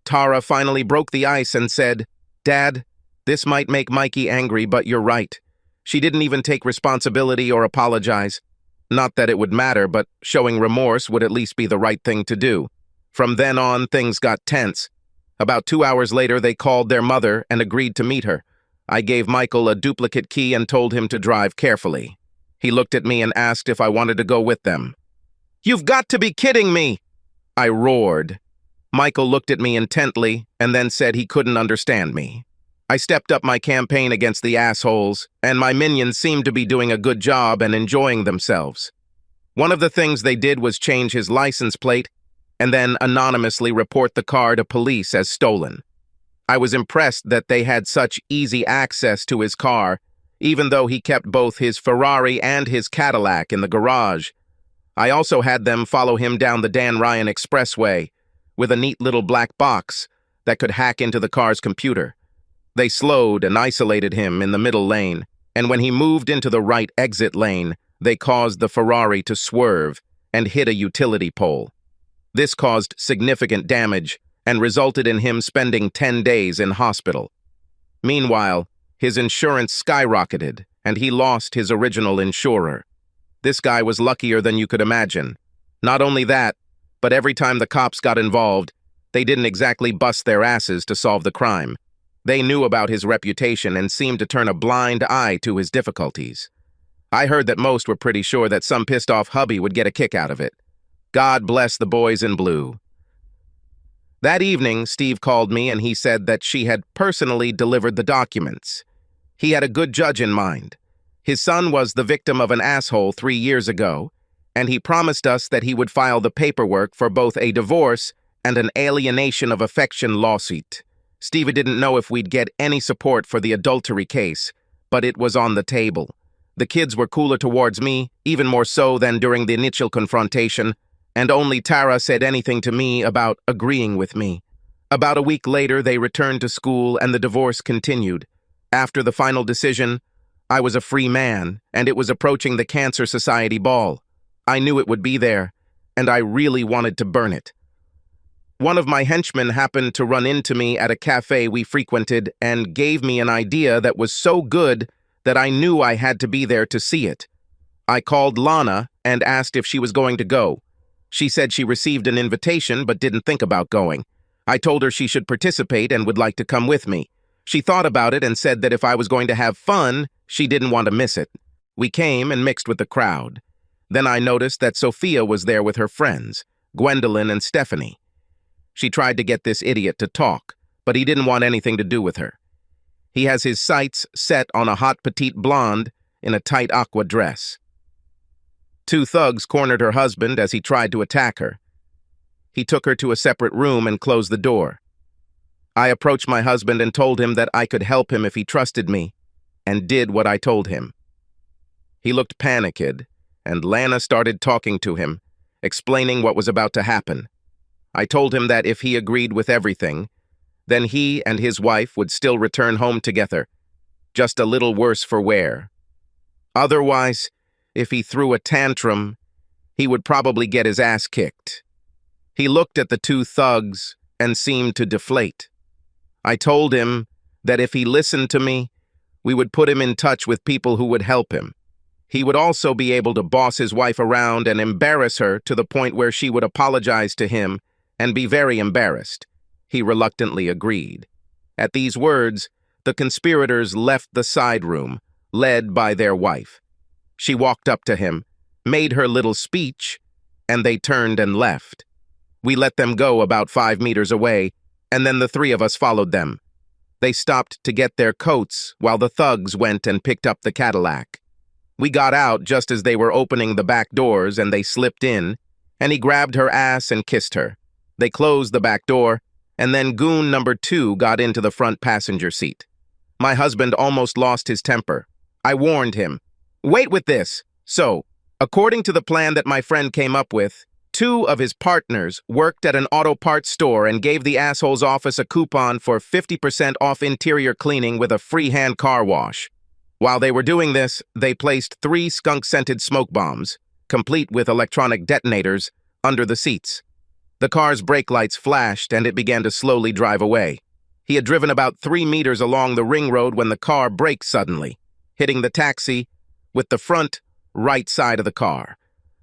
Tara finally broke the ice and said, Dad, this might make Mikey angry, but you're right. She didn't even take responsibility or apologize. Not that it would matter, but showing remorse would at least be the right thing to do. From then on, things got tense. About 2 hours later, they called their mother and agreed to meet her. I gave Michael a duplicate key and told him to drive carefully. He looked at me and asked if I wanted to go with them. You've got to be kidding me! I roared. Michael looked at me intently and then said he couldn't understand me. I stepped up my campaign against the assholes, and my minions seemed to be doing a good job and enjoying themselves. One of the things they did was change his license plate and then anonymously report the car to police as stolen. I was impressed that they had such easy access to his car, even though he kept both his Ferrari and his Cadillac in the garage. I also had them follow him down the Dan Ryan Expressway with a neat little black box that could hack into the car's computer. They slowed and isolated him in the middle lane, and when he moved into the right exit lane, they caused the Ferrari to swerve and hit a utility pole. This caused significant damage and resulted in him spending 10 days in hospital. Meanwhile, his insurance skyrocketed, and he lost his original insurer. This guy was luckier than you could imagine. Not only that, but every time the cops got involved, they didn't exactly bust their asses to solve the crime. They knew about his reputation and seemed to turn a blind eye to his difficulties. I heard that most were pretty sure that some pissed-off hubby would get a kick out of it. God bless the boys in blue. That evening, Steve called me and he said that she had personally delivered the documents. He had a good judge in mind. His son was the victim of an asshole 3 years ago, and he promised us that he would file the paperwork for both a divorce and an alienation of affection lawsuit. Steve didn't know if we'd get any support for the adultery case, but it was on the table. The kids were cooler towards me, even more so than during the initial confrontation, and only Tara said anything to me about agreeing with me. About a week later, they returned to school and the divorce continued. After the final decision, I was a free man, and it was approaching the Cancer Society ball. I knew it would be there, and I really wanted to burn it. One of my henchmen happened to run into me at a cafe we frequented and gave me an idea that was so good that I knew I had to be there to see it. I called Lana and asked if she was going to go. She said she received an invitation but didn't think about going. I told her she should participate and would like to come with me. She thought about it and said that if I was going to have fun, she didn't want to miss it. We came and mixed with the crowd. Then I noticed that Sophia was there with her friends, Gwendolyn and Stephanie. She tried to get this idiot to talk, but he didn't want anything to do with her. He has his sights set on a hot petite blonde in a tight aqua dress. 2 thugs cornered her husband as he tried to attack her. He took her to a separate room and closed the door. I approached my husband and told him that I could help him if he trusted me, and did what I told him. He looked panicked, and Lana started talking to him, explaining what was about to happen. I told him that if he agreed with everything, then he and his wife would still return home together, just a little worse for wear. Otherwise, if he threw a tantrum, he would probably get his ass kicked. He looked at the 2 thugs and seemed to deflate. I told him that if he listened to me, we would put him in touch with people who would help him. He would also be able to boss his wife around and embarrass her to the point where she would apologize to him and be very embarrassed. He reluctantly agreed. At these words, the conspirators left the side room, led by their wife. She walked up to him, made her little speech, and they turned and left. We let them go about 5 meters away, and then the 3 of us followed them. They stopped to get their coats while the thugs went and picked up the Cadillac. We got out just as they were opening the back doors, and they slipped in, and he grabbed her ass and kissed her. They closed the back door, and then goon number 2 got into the front passenger seat. My husband almost lost his temper. I warned him, "Wait with this." So, according to the plan that my friend came up with, 2 of his partners worked at an auto parts store and gave the asshole's office a coupon for 50% off interior cleaning with a free hand car wash. While they were doing this, they placed 3 skunk-scented smoke bombs, complete with electronic detonators, under the seats. The car's brake lights flashed and it began to slowly drive away. He had driven about 3 meters along the ring road when the car braked suddenly, hitting the taxi with the front right side of the car.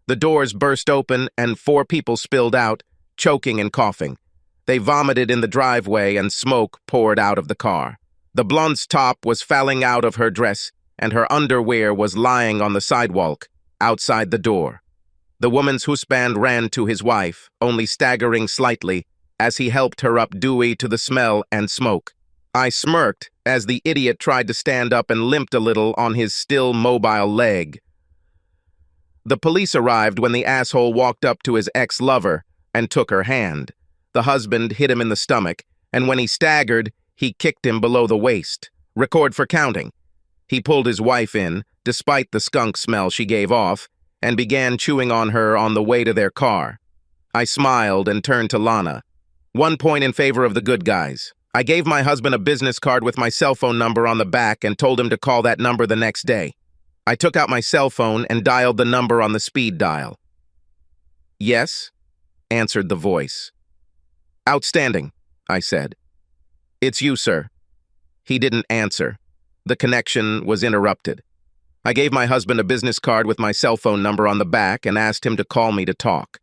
The doors burst open and 4 people spilled out, choking and coughing. They vomited in the driveway and smoke poured out of the car. The blonde's top was falling out of her dress and her underwear was lying on the sidewalk outside the door. The woman's husband ran to his wife, only staggering slightly, as he helped her up due to the smell and smoke. I smirked as the idiot tried to stand up and limped a little on his still mobile leg. The police arrived when the asshole walked up to his ex-lover and took her hand. The husband hit him in the stomach, and when he staggered, he kicked him below the waist. Record for counting. He pulled his wife in, despite the skunk smell she gave off, and began chewing on her on the way to their car. I smiled and turned to Lana. 1 point in favor of the good guys. I gave my husband a business card with my cell phone number on the back and told him to call that number the next day. I took out my cell phone and dialed the number on the speed dial. "Yes," answered the voice. "Outstanding," I said. "It's you, sir." He didn't answer. The connection was interrupted. I gave my husband a business card with my cell phone number on the back and asked him to call me to talk.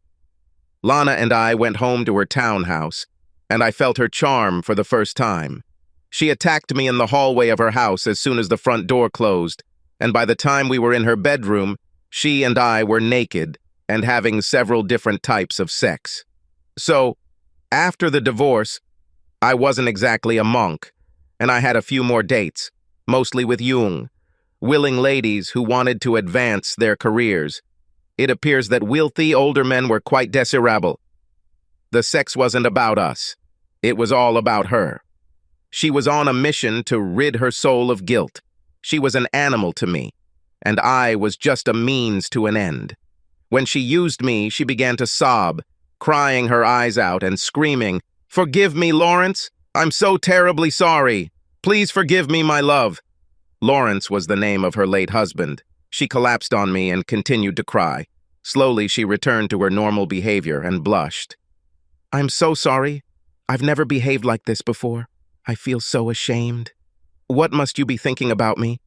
Lana and I went home to her townhouse, and I felt her charm for the first time. She attacked me in the hallway of her house as soon as the front door closed, and by the time we were in her bedroom, she and I were naked and having several different types of sex. So, After the divorce, I wasn't exactly a monk, and I had a few more dates, mostly with Jung, willing ladies who wanted to advance their careers. It appears that wealthy older men were quite desirable. The sex wasn't about us. It was all about her. She was on a mission to rid her soul of guilt. She was an animal to me, and I was just a means to an end. When she used me, she began to sob, crying her eyes out and screaming, "Forgive me, Lawrence! I'm so terribly sorry! Please forgive me, my love!" Lawrence was the name of her late husband. She collapsed on me and continued to cry. Slowly, she returned to her normal behavior and blushed. "I'm so sorry. I've never behaved like this before. I feel so ashamed. What must you be thinking about me?"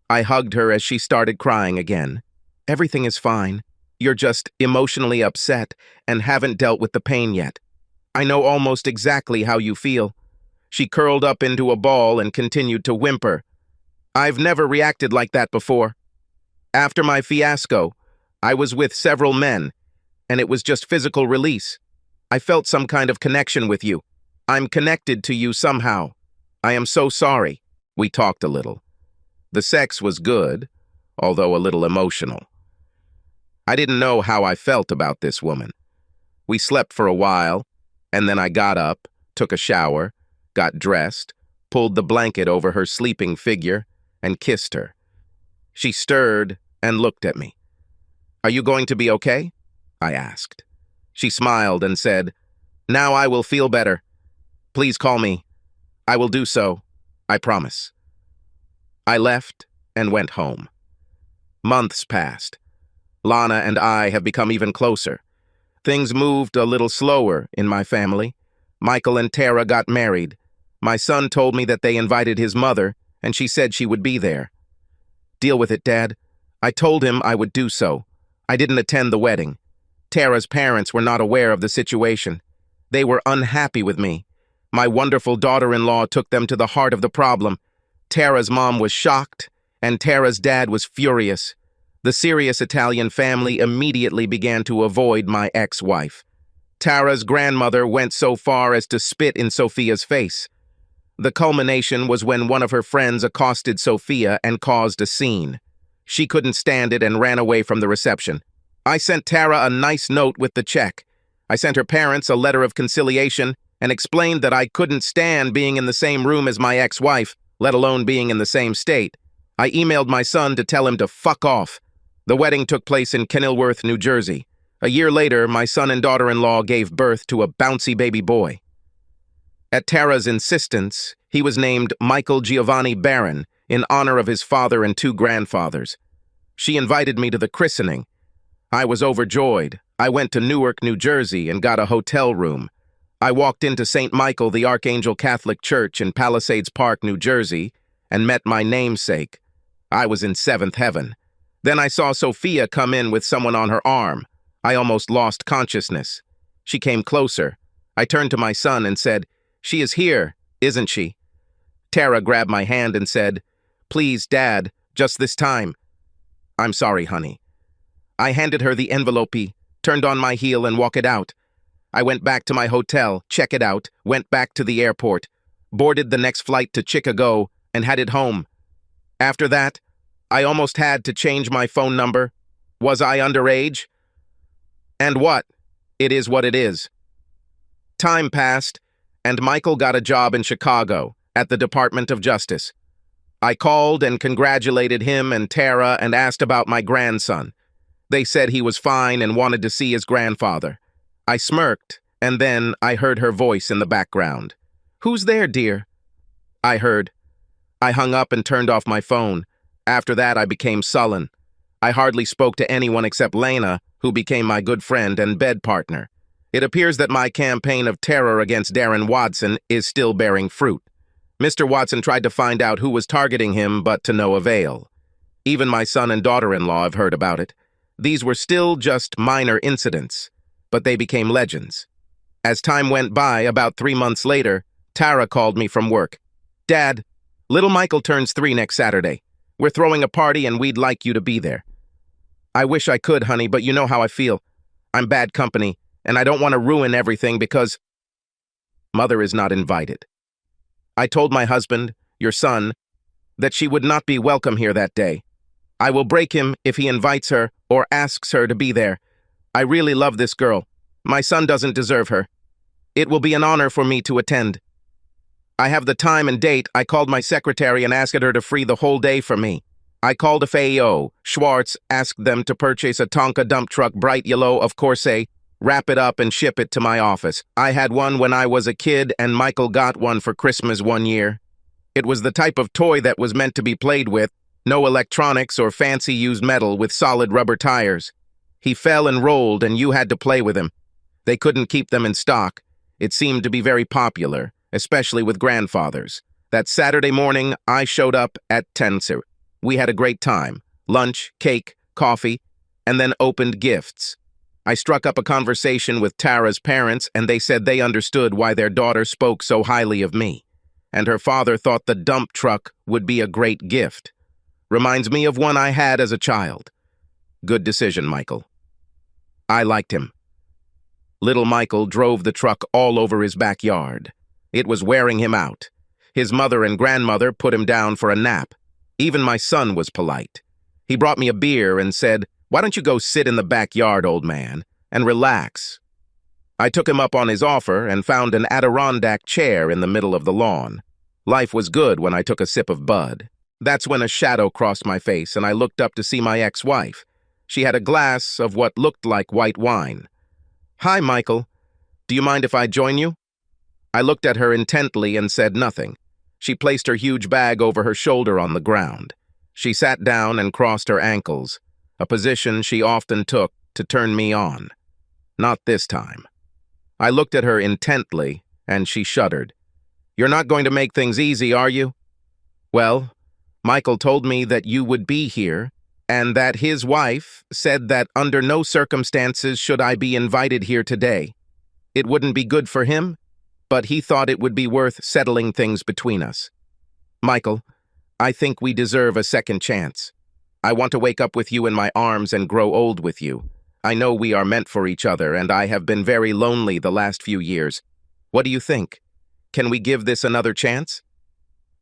I hugged her as she started crying again. "Everything is fine. You're just emotionally upset and haven't dealt with the pain yet. I know almost exactly how you feel." She curled up into a ball and continued to whimper. "I've never reacted like that before. After my fiasco, I was with several men, and it was just physical release. I felt some kind of connection with you. I'm connected to you somehow. I am so sorry." We talked a little. The sex was good, although a little emotional. I didn't know how I felt about this woman. We slept for a while, and then I got up, took a shower, got dressed, pulled the blanket over her sleeping figure, and kissed her. She stirred and looked at me. "Are you going to be okay?" I asked. She smiled and said, "Now I will feel better. Please call me. I will do so. I promise." I left and went home. Months passed. Lana and I have become even closer. Things moved a little slower in my family. Michael and Tara got married. My son told me that they invited his mother, and she said she would be there. "Deal with it, Dad." I told him I would do so. I didn't attend the wedding. Tara's parents were not aware of the situation. They were unhappy with me. My wonderful daughter-in-law took them to the heart of the problem. Tara's mom was shocked, and Tara's dad was furious. The serious Italian family immediately began to avoid my ex-wife. Tara's grandmother went so far as to spit in Sophia's face. The culmination was when one of her friends accosted Sophia and caused a scene. She couldn't stand it and ran away from the reception. I sent Tara a nice note with the check. I sent her parents a letter of conciliation and explained that I couldn't stand being in the same room as my ex-wife, let alone being in the same state. I emailed my son to tell him to fuck off. The wedding took place in Kenilworth, New Jersey. A year later, my son and daughter-in-law gave birth to a bouncy baby boy. At Tara's insistence, he was named Michael Giovanni Barron in honor of his father and two grandfathers. She invited me to the christening. I was overjoyed. I went to Newark, New Jersey, and got a hotel room. I walked into St. Michael the Archangel Catholic Church in Palisades Park, New Jersey, and met my namesake. I was in seventh heaven. Then I saw Sophia come in with someone on her arm. I almost lost consciousness. She came closer. I turned to my son and said, "She is here, isn't she?" Tara grabbed my hand and said, "Please, Dad, just this time." "I'm sorry, honey." I handed her the envelope, turned on my heel and walked it out. I went back to my hotel, checked it out, went back to the airport, boarded the next flight to Chicago, and headed home. After that, I almost had to change my phone number. Was I underage? And what? It is what it is. Time passed, and Michael got a job in Chicago at the Department of Justice. I called and congratulated him and Tara and asked about my grandson. They said he was fine and wanted to see his grandfather. I smirked, and then I heard her voice in the background. "Who's there, dear?" I heard. I hung up and turned off my phone. After that, I became sullen. I hardly spoke to anyone except Lena, who became my good friend and bed partner. It appears that my campaign of terror against Darren Watson is still bearing fruit. Mr. Watson tried to find out who was targeting him, but to no avail. Even my son and daughter-in-law have heard about it. These were still just minor incidents, but they became legends. As time went by, about 3 months later, Tara called me from work. "Dad, little Michael turns 3 next Saturday. We're throwing a party and we'd like you to be there." "I wish I could, honey, but you know how I feel. I'm bad company, and I don't want to ruin everything because Mother is not invited. I told my husband, your son, that she would not be welcome here that day. I will break him if he invites her or asks her to be there. I really love this girl. My son doesn't deserve her. It will be an honor for me to attend. I have the time and date. I called my secretary and asked her to free the whole day for me. I called FAO. Schwartz asked them to purchase a Tonka dump truck, bright yellow, of course, wrap it up and ship it to my office. I had one when I was a kid, and Michael got one for Christmas one year. It was the type of toy that was meant to be played with, no electronics or fancy used metal with solid rubber tires. He fell and rolled, and you had to play with him. They couldn't keep them in stock. It seemed to be very popular, especially with grandfathers. That Saturday morning, I showed up at 10. We had a great time. Lunch, cake, coffee, and then opened gifts. I struck up a conversation with Tara's parents, and they said they understood why their daughter spoke so highly of me. And her father thought the dump truck would be a great gift. Reminds me of one I had as a child. Good decision, Michael. I liked him. Little Michael drove the truck all over his backyard. It was wearing him out. His mother and grandmother put him down for a nap. Even my son was polite. He brought me a beer and said, "Why don't you go sit in the backyard, old man, and relax?" I took him up on his offer and found an Adirondack chair in the middle of the lawn. Life was good when I took a sip of Bud. That's when a shadow crossed my face, and I looked up to see my ex-wife. She had a glass of what looked like white wine. "Hi, Michael. Do you mind if I join you?" I looked at her intently and said nothing. She placed her huge bag over her shoulder on the ground. She sat down and crossed her ankles, a position she often took to turn me on. Not this time. I looked at her intently, and she shuddered. "You're not going to make things easy, are you?" "Well, Michael told me that you would be here, and that his wife said that under no circumstances should I be invited here today. It wouldn't be good for him, but he thought it would be worth settling things between us. Michael, I think we deserve a second chance. I want to wake up with you in my arms and grow old with you. I know we are meant for each other, and I have been very lonely the last few years. What do you think? Can we give this another chance?"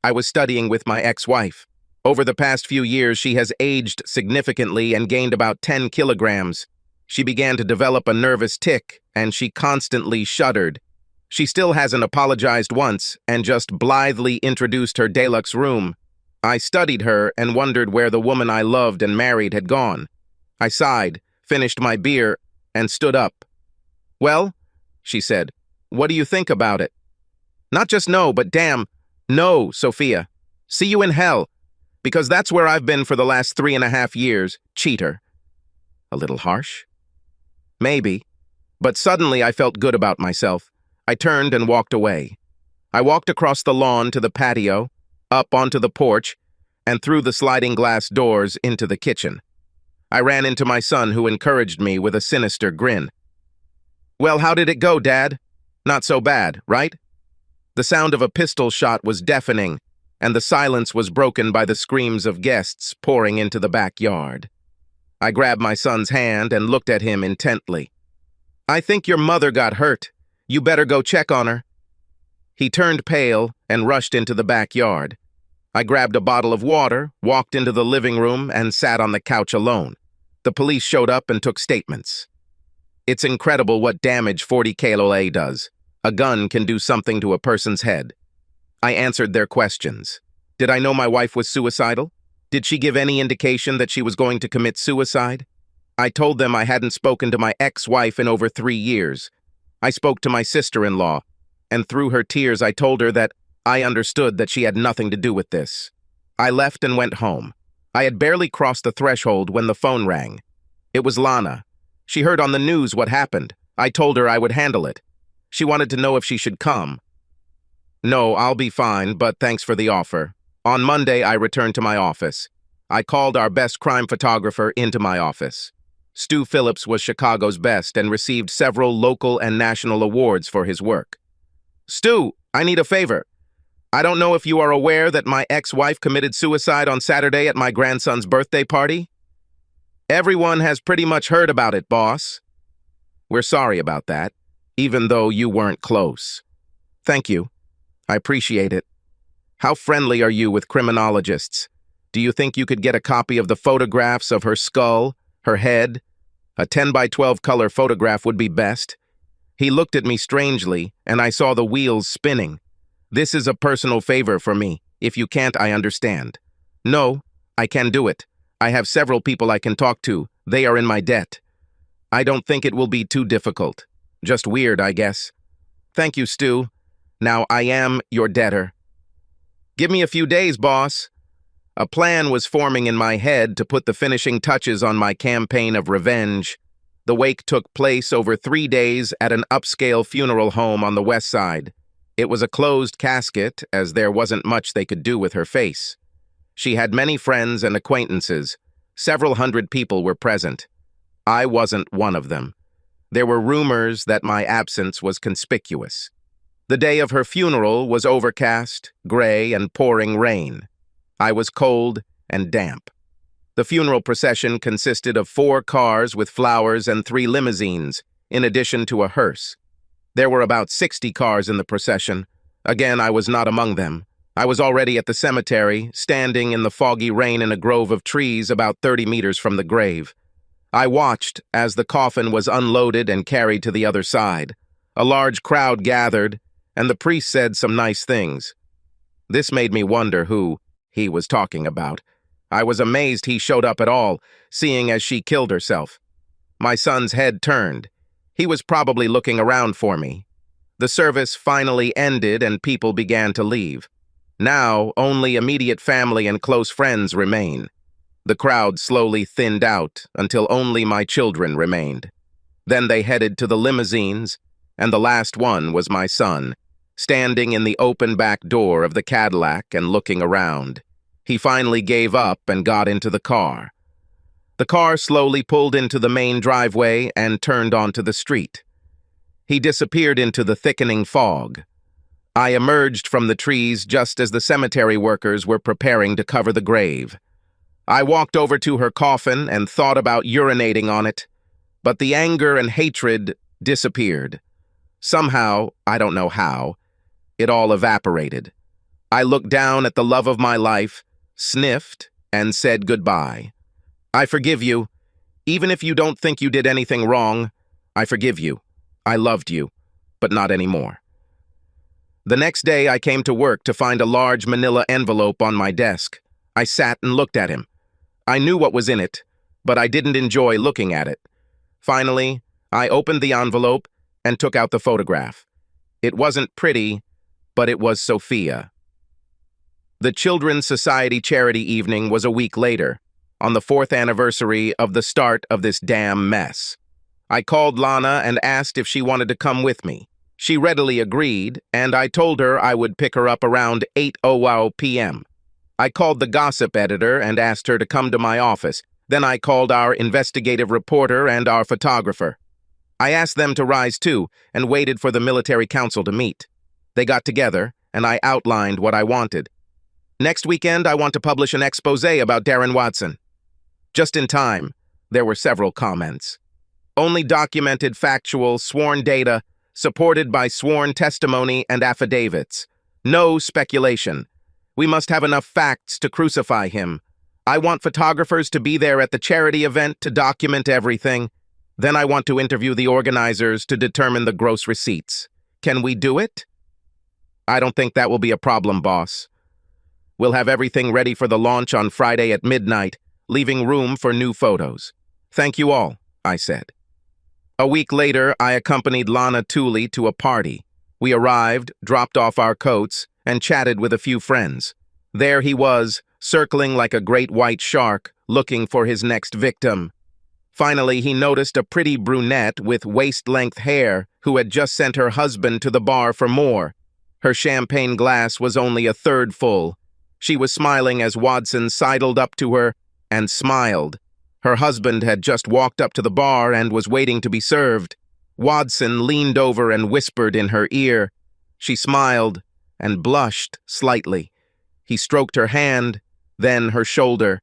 I was studying with my ex-wife. Over the past few years, she has aged significantly and gained about 10 kilograms. She began to develop a nervous tic, and she constantly shuddered. She still hasn't apologized once and just blithely introduced her deluxe room. I studied her and wondered where the woman I loved and married had gone. I sighed, finished my beer, and stood up. "Well," she said, "what do you think about it?" "Not just no, but damn, no, Sophia. See you in hell. Because that's where I've been for the last 3.5 years, cheater." A little harsh? Maybe. But suddenly I felt good about myself. I turned and walked away. I walked across the lawn to the patio, up onto the porch, and through the sliding glass doors into the kitchen. I ran into my son, who encouraged me with a sinister grin. "Well, how did it go, Dad? Not so bad, right?" The sound of a pistol shot was deafening, and the silence was broken by the screams of guests pouring into the backyard. I grabbed my son's hand and looked at him intently. "I think your mother got hurt. You better go check on her." He turned pale and rushed into the backyard. I grabbed a bottle of water, walked into the living room, and sat on the couch alone. The police showed up and took statements. It's incredible what damage 40 KLA does. A gun can do something to a person's head. I answered their questions. Did I know my wife was suicidal? Did she give any indication that she was going to commit suicide? I told them I hadn't spoken to my ex-wife in over 3 years. I spoke to my sister-in-law, and through her tears I told her that I understood that she had nothing to do with this. I left and went home. I had barely crossed the threshold when the phone rang. It was Lana. She heard on the news what happened. I told her I would handle it. She wanted to know if she should come. "No, I'll be fine, but thanks for the offer." On Monday, I returned to my office. I called our best crime photographer into my office. Stu Phillips was Chicago's best and received several local and national awards for his work. "Stu, I need a favor. I don't know if you are aware that my ex-wife committed suicide on Saturday at my grandson's birthday party. Everyone has pretty much heard about it, boss. We're sorry about that, even though you weren't close. Thank you. I appreciate it. How friendly are you with criminologists? Do you think you could get a copy of the photographs of her skull, her head? A 10 by 12 color photograph would be best. He looked at me strangely, and I saw the wheels spinning. This is a personal favor for me. If you can't, I understand. No, I can do it. I have several people I can talk to. They are in my debt. I don't think it will be too difficult. Just weird, I guess. Thank you, Stu. Now I am your debtor. Give me a few days, boss. A plan was forming in my head to put the finishing touches on my campaign of revenge. The wake took place over 3 days at an upscale funeral home on the west side. It was a closed casket, as there wasn't much they could do with her face. She had many friends and acquaintances. Several hundred people were present. I wasn't one of them. There were rumors that my absence was conspicuous. The day of her funeral was overcast, gray, and pouring rain. I was cold and damp. The funeral procession consisted of 4 cars with flowers and 3 limousines, in addition to a hearse. There were about 60 cars in the procession. Again, I was not among them. I was already at the cemetery, standing in the foggy rain in a grove of trees about 30 meters from the grave. I watched as the coffin was unloaded and carried to the other side. A large crowd gathered, and the priest said some nice things. This made me wonder who he was talking about. I was amazed he showed up at all, seeing as she killed herself. My son's head turned. He was probably looking around for me. The service finally ended and people began to leave. Now, only immediate family and close friends remain. The crowd slowly thinned out until only my children remained. Then they headed to the limousines, and the last one was my son, standing in the open back door of the Cadillac and looking around. He finally gave up and got into the car. The car slowly pulled into the main driveway and turned onto the street. He disappeared into the thickening fog. I emerged from the trees just as the cemetery workers were preparing to cover the grave. I walked over to her coffin and thought about urinating on it, but the anger and hatred disappeared. Somehow, I don't know how, it all evaporated. I looked down at the love of my life, sniffed, and said goodbye. I forgive you. Even if you don't think you did anything wrong, I forgive you. I loved you, but not anymore. The next day, I came to work to find a large manila envelope on my desk. I sat and looked at him. I knew what was in it, but I didn't enjoy looking at it. Finally, I opened the envelope and took out the photograph. It wasn't pretty, but it was Sophia. The Children's Society charity evening was a week later, on the 4th anniversary of the start of this damn mess. I called Lana and asked if she wanted to come with me. She readily agreed, and I told her I would pick her up around 8:00 p.m. I called the gossip editor and asked her to come to my office. Then I called our investigative reporter and our photographer. I asked them to rise too and waited for the military council to meet. They got together, and I outlined what I wanted. Next weekend, I want to publish an expose about Darren Watson. Just in time, there were several comments. Only documented, factual, sworn data, supported by sworn testimony and affidavits. No speculation. We must have enough facts to crucify him. I want photographers to be there at the charity event to document everything. Then I want to interview the organizers to determine the gross receipts. Can we do it? I don't think that will be a problem, boss. We'll have everything ready for the launch on Friday at midnight, leaving room for new photos. Thank you all, I said. A week later, I accompanied Lana Tooley to a party. We arrived, dropped off our coats, and chatted with a few friends. There he was, circling like a great white shark, looking for his next victim. Finally, he noticed a pretty brunette with waist-length hair who had just sent her husband to the bar for more. Her champagne glass was only a third full. She was smiling as Watson sidled up to her and smiled. Her husband had just walked up to the bar and was waiting to be served. Watson leaned over and whispered in her ear. She smiled and blushed slightly. He stroked her hand, then her shoulder.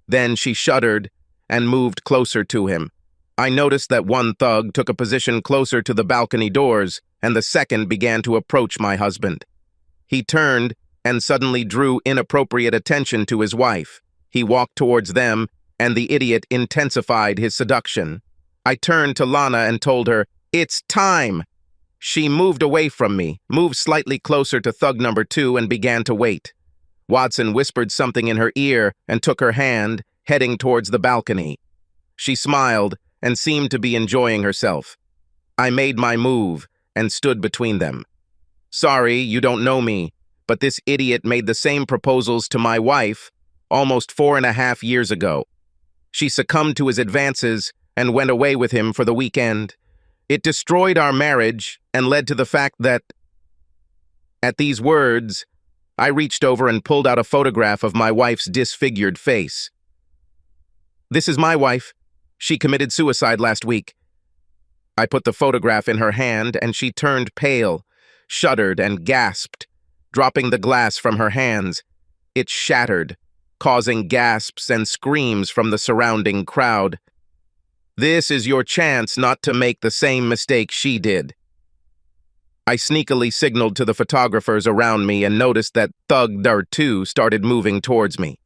Then she shuddered and moved closer to him. I noticed that one thug took a position closer to the balcony doors. and the second began to approach my husband. He turned and suddenly drew inappropriate attention to his wife. He walked towards them, and the idiot intensified his seduction. I turned to Lana and told her, "It's time!" She moved away from me, moved slightly closer to thug number 2, and began to wait. Watson whispered something in her ear and took her hand, heading towards the balcony. She smiled and seemed to be enjoying herself. I made my move and stood between them. "Sorry, you don't know me, but this idiot made the same proposals to my wife almost 4.5 years ago. She succumbed to his advances and went away with him for the weekend. It destroyed our marriage and led to the fact that..." At these words, I reached over and pulled out a photograph of my wife's disfigured face. "This is my wife. She committed suicide last week." I put the photograph in her hand and she turned pale, shuddered, and gasped. Dropping the glass from her hands, it shattered, causing gasps and screams from the surrounding crowd. "This is your chance not to make the same mistake she did." I sneakily signaled to the photographers around me and noticed that thug number 2 started moving towards me.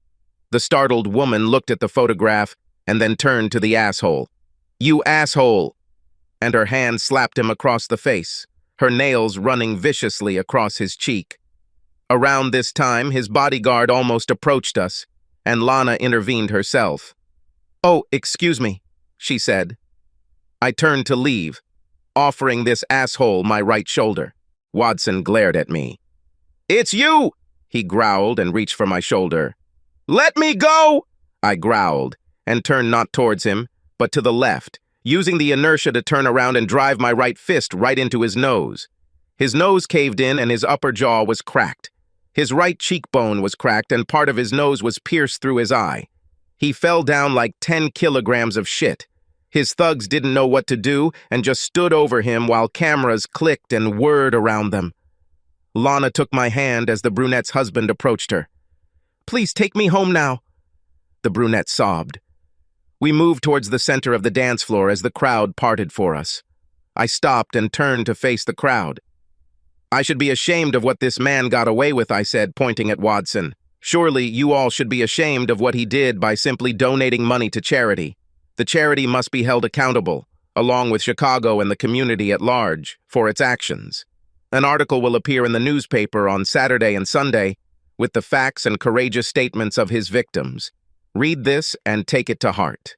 The startled woman looked at the photograph and then turned to the asshole. "You asshole!" And her hand slapped him across the face, her nails running viciously across his cheek. Around this time, his bodyguard almost approached us, and Lana intervened herself. "Oh, excuse me," she said. I turned to leave, offering this asshole my right shoulder. Watson glared at me. "It's you!" he growled and reached for my shoulder. "Let me go!" I growled, and turned not towards him, but to the left, using the inertia to turn around and drive my right fist right into his nose. His nose caved in and his upper jaw was cracked. His right cheekbone was cracked and part of his nose was pierced through his eye. He fell down like 10 kilograms of shit. His thugs didn't know what to do and just stood over him while cameras clicked and whirred around them. Lana took my hand as the brunette's husband approached her. "Please take me home now," the brunette sobbed. We moved towards the center of the dance floor as the crowd parted for us. I stopped and turned to face the crowd. "I should be ashamed of what this man got away with," I said, pointing at Watson. "Surely you all should be ashamed of what he did by simply donating money to charity. The charity must be held accountable, along with Chicago and the community at large, for its actions. An article will appear in the newspaper on Saturday and Sunday with the facts and courageous statements of his victims. Read this and take it to heart."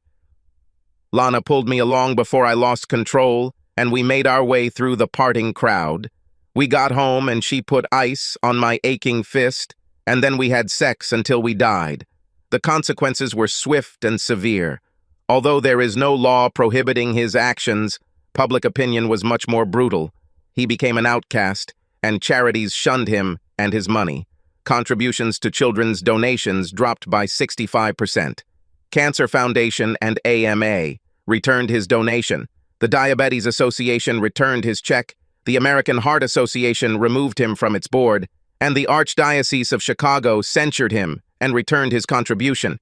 Lana pulled me along before I lost control, and we made our way through the parting crowd. We got home and she put ice on my aching fist, and then we had sex until we died. The consequences were swift and severe. Although there is no law prohibiting his actions, public opinion was much more brutal. He became an outcast, and charities shunned him and his money. Contributions to children's donations dropped by 65%. Cancer Foundation and AMA returned his donation. The Diabetes Association returned his check. The American Heart Association removed him from its board, and the Archdiocese of Chicago censured him and returned his contribution.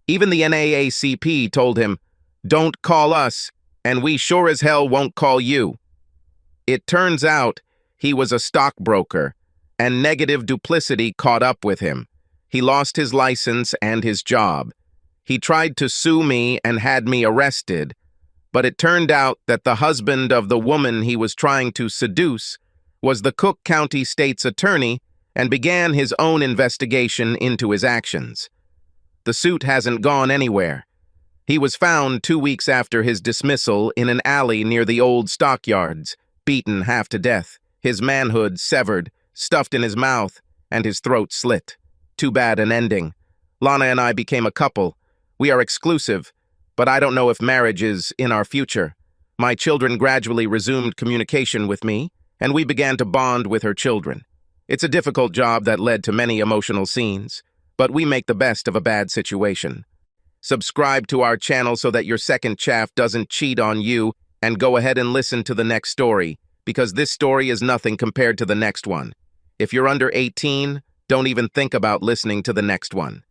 Even the NAACP told him, "Don't call us, and we sure as hell won't call you." It turns out he was a stockbroker, and negative duplicity caught up with him. He lost his license and his job. He tried to sue me and had me arrested, but it turned out that the husband of the woman he was trying to seduce was the Cook County State's attorney and began his own investigation into his actions. The suit hasn't gone anywhere. He was found 2 weeks after his dismissal in an alley near the old stockyards, beaten half to death, his manhood severed, stuffed in his mouth, and his throat slit. Too bad an ending. Lana and I became a couple. We are exclusive, but I don't know if marriage is in our future. My children gradually resumed communication with me, and we began to bond with her children. It's a difficult job that led to many emotional scenes, but we make the best of a bad situation. Subscribe to our channel so that your second chaff doesn't cheat on you, and go ahead and listen to the next story, because this story is nothing compared to the next one. If you're under 18, don't even think about listening to the next one.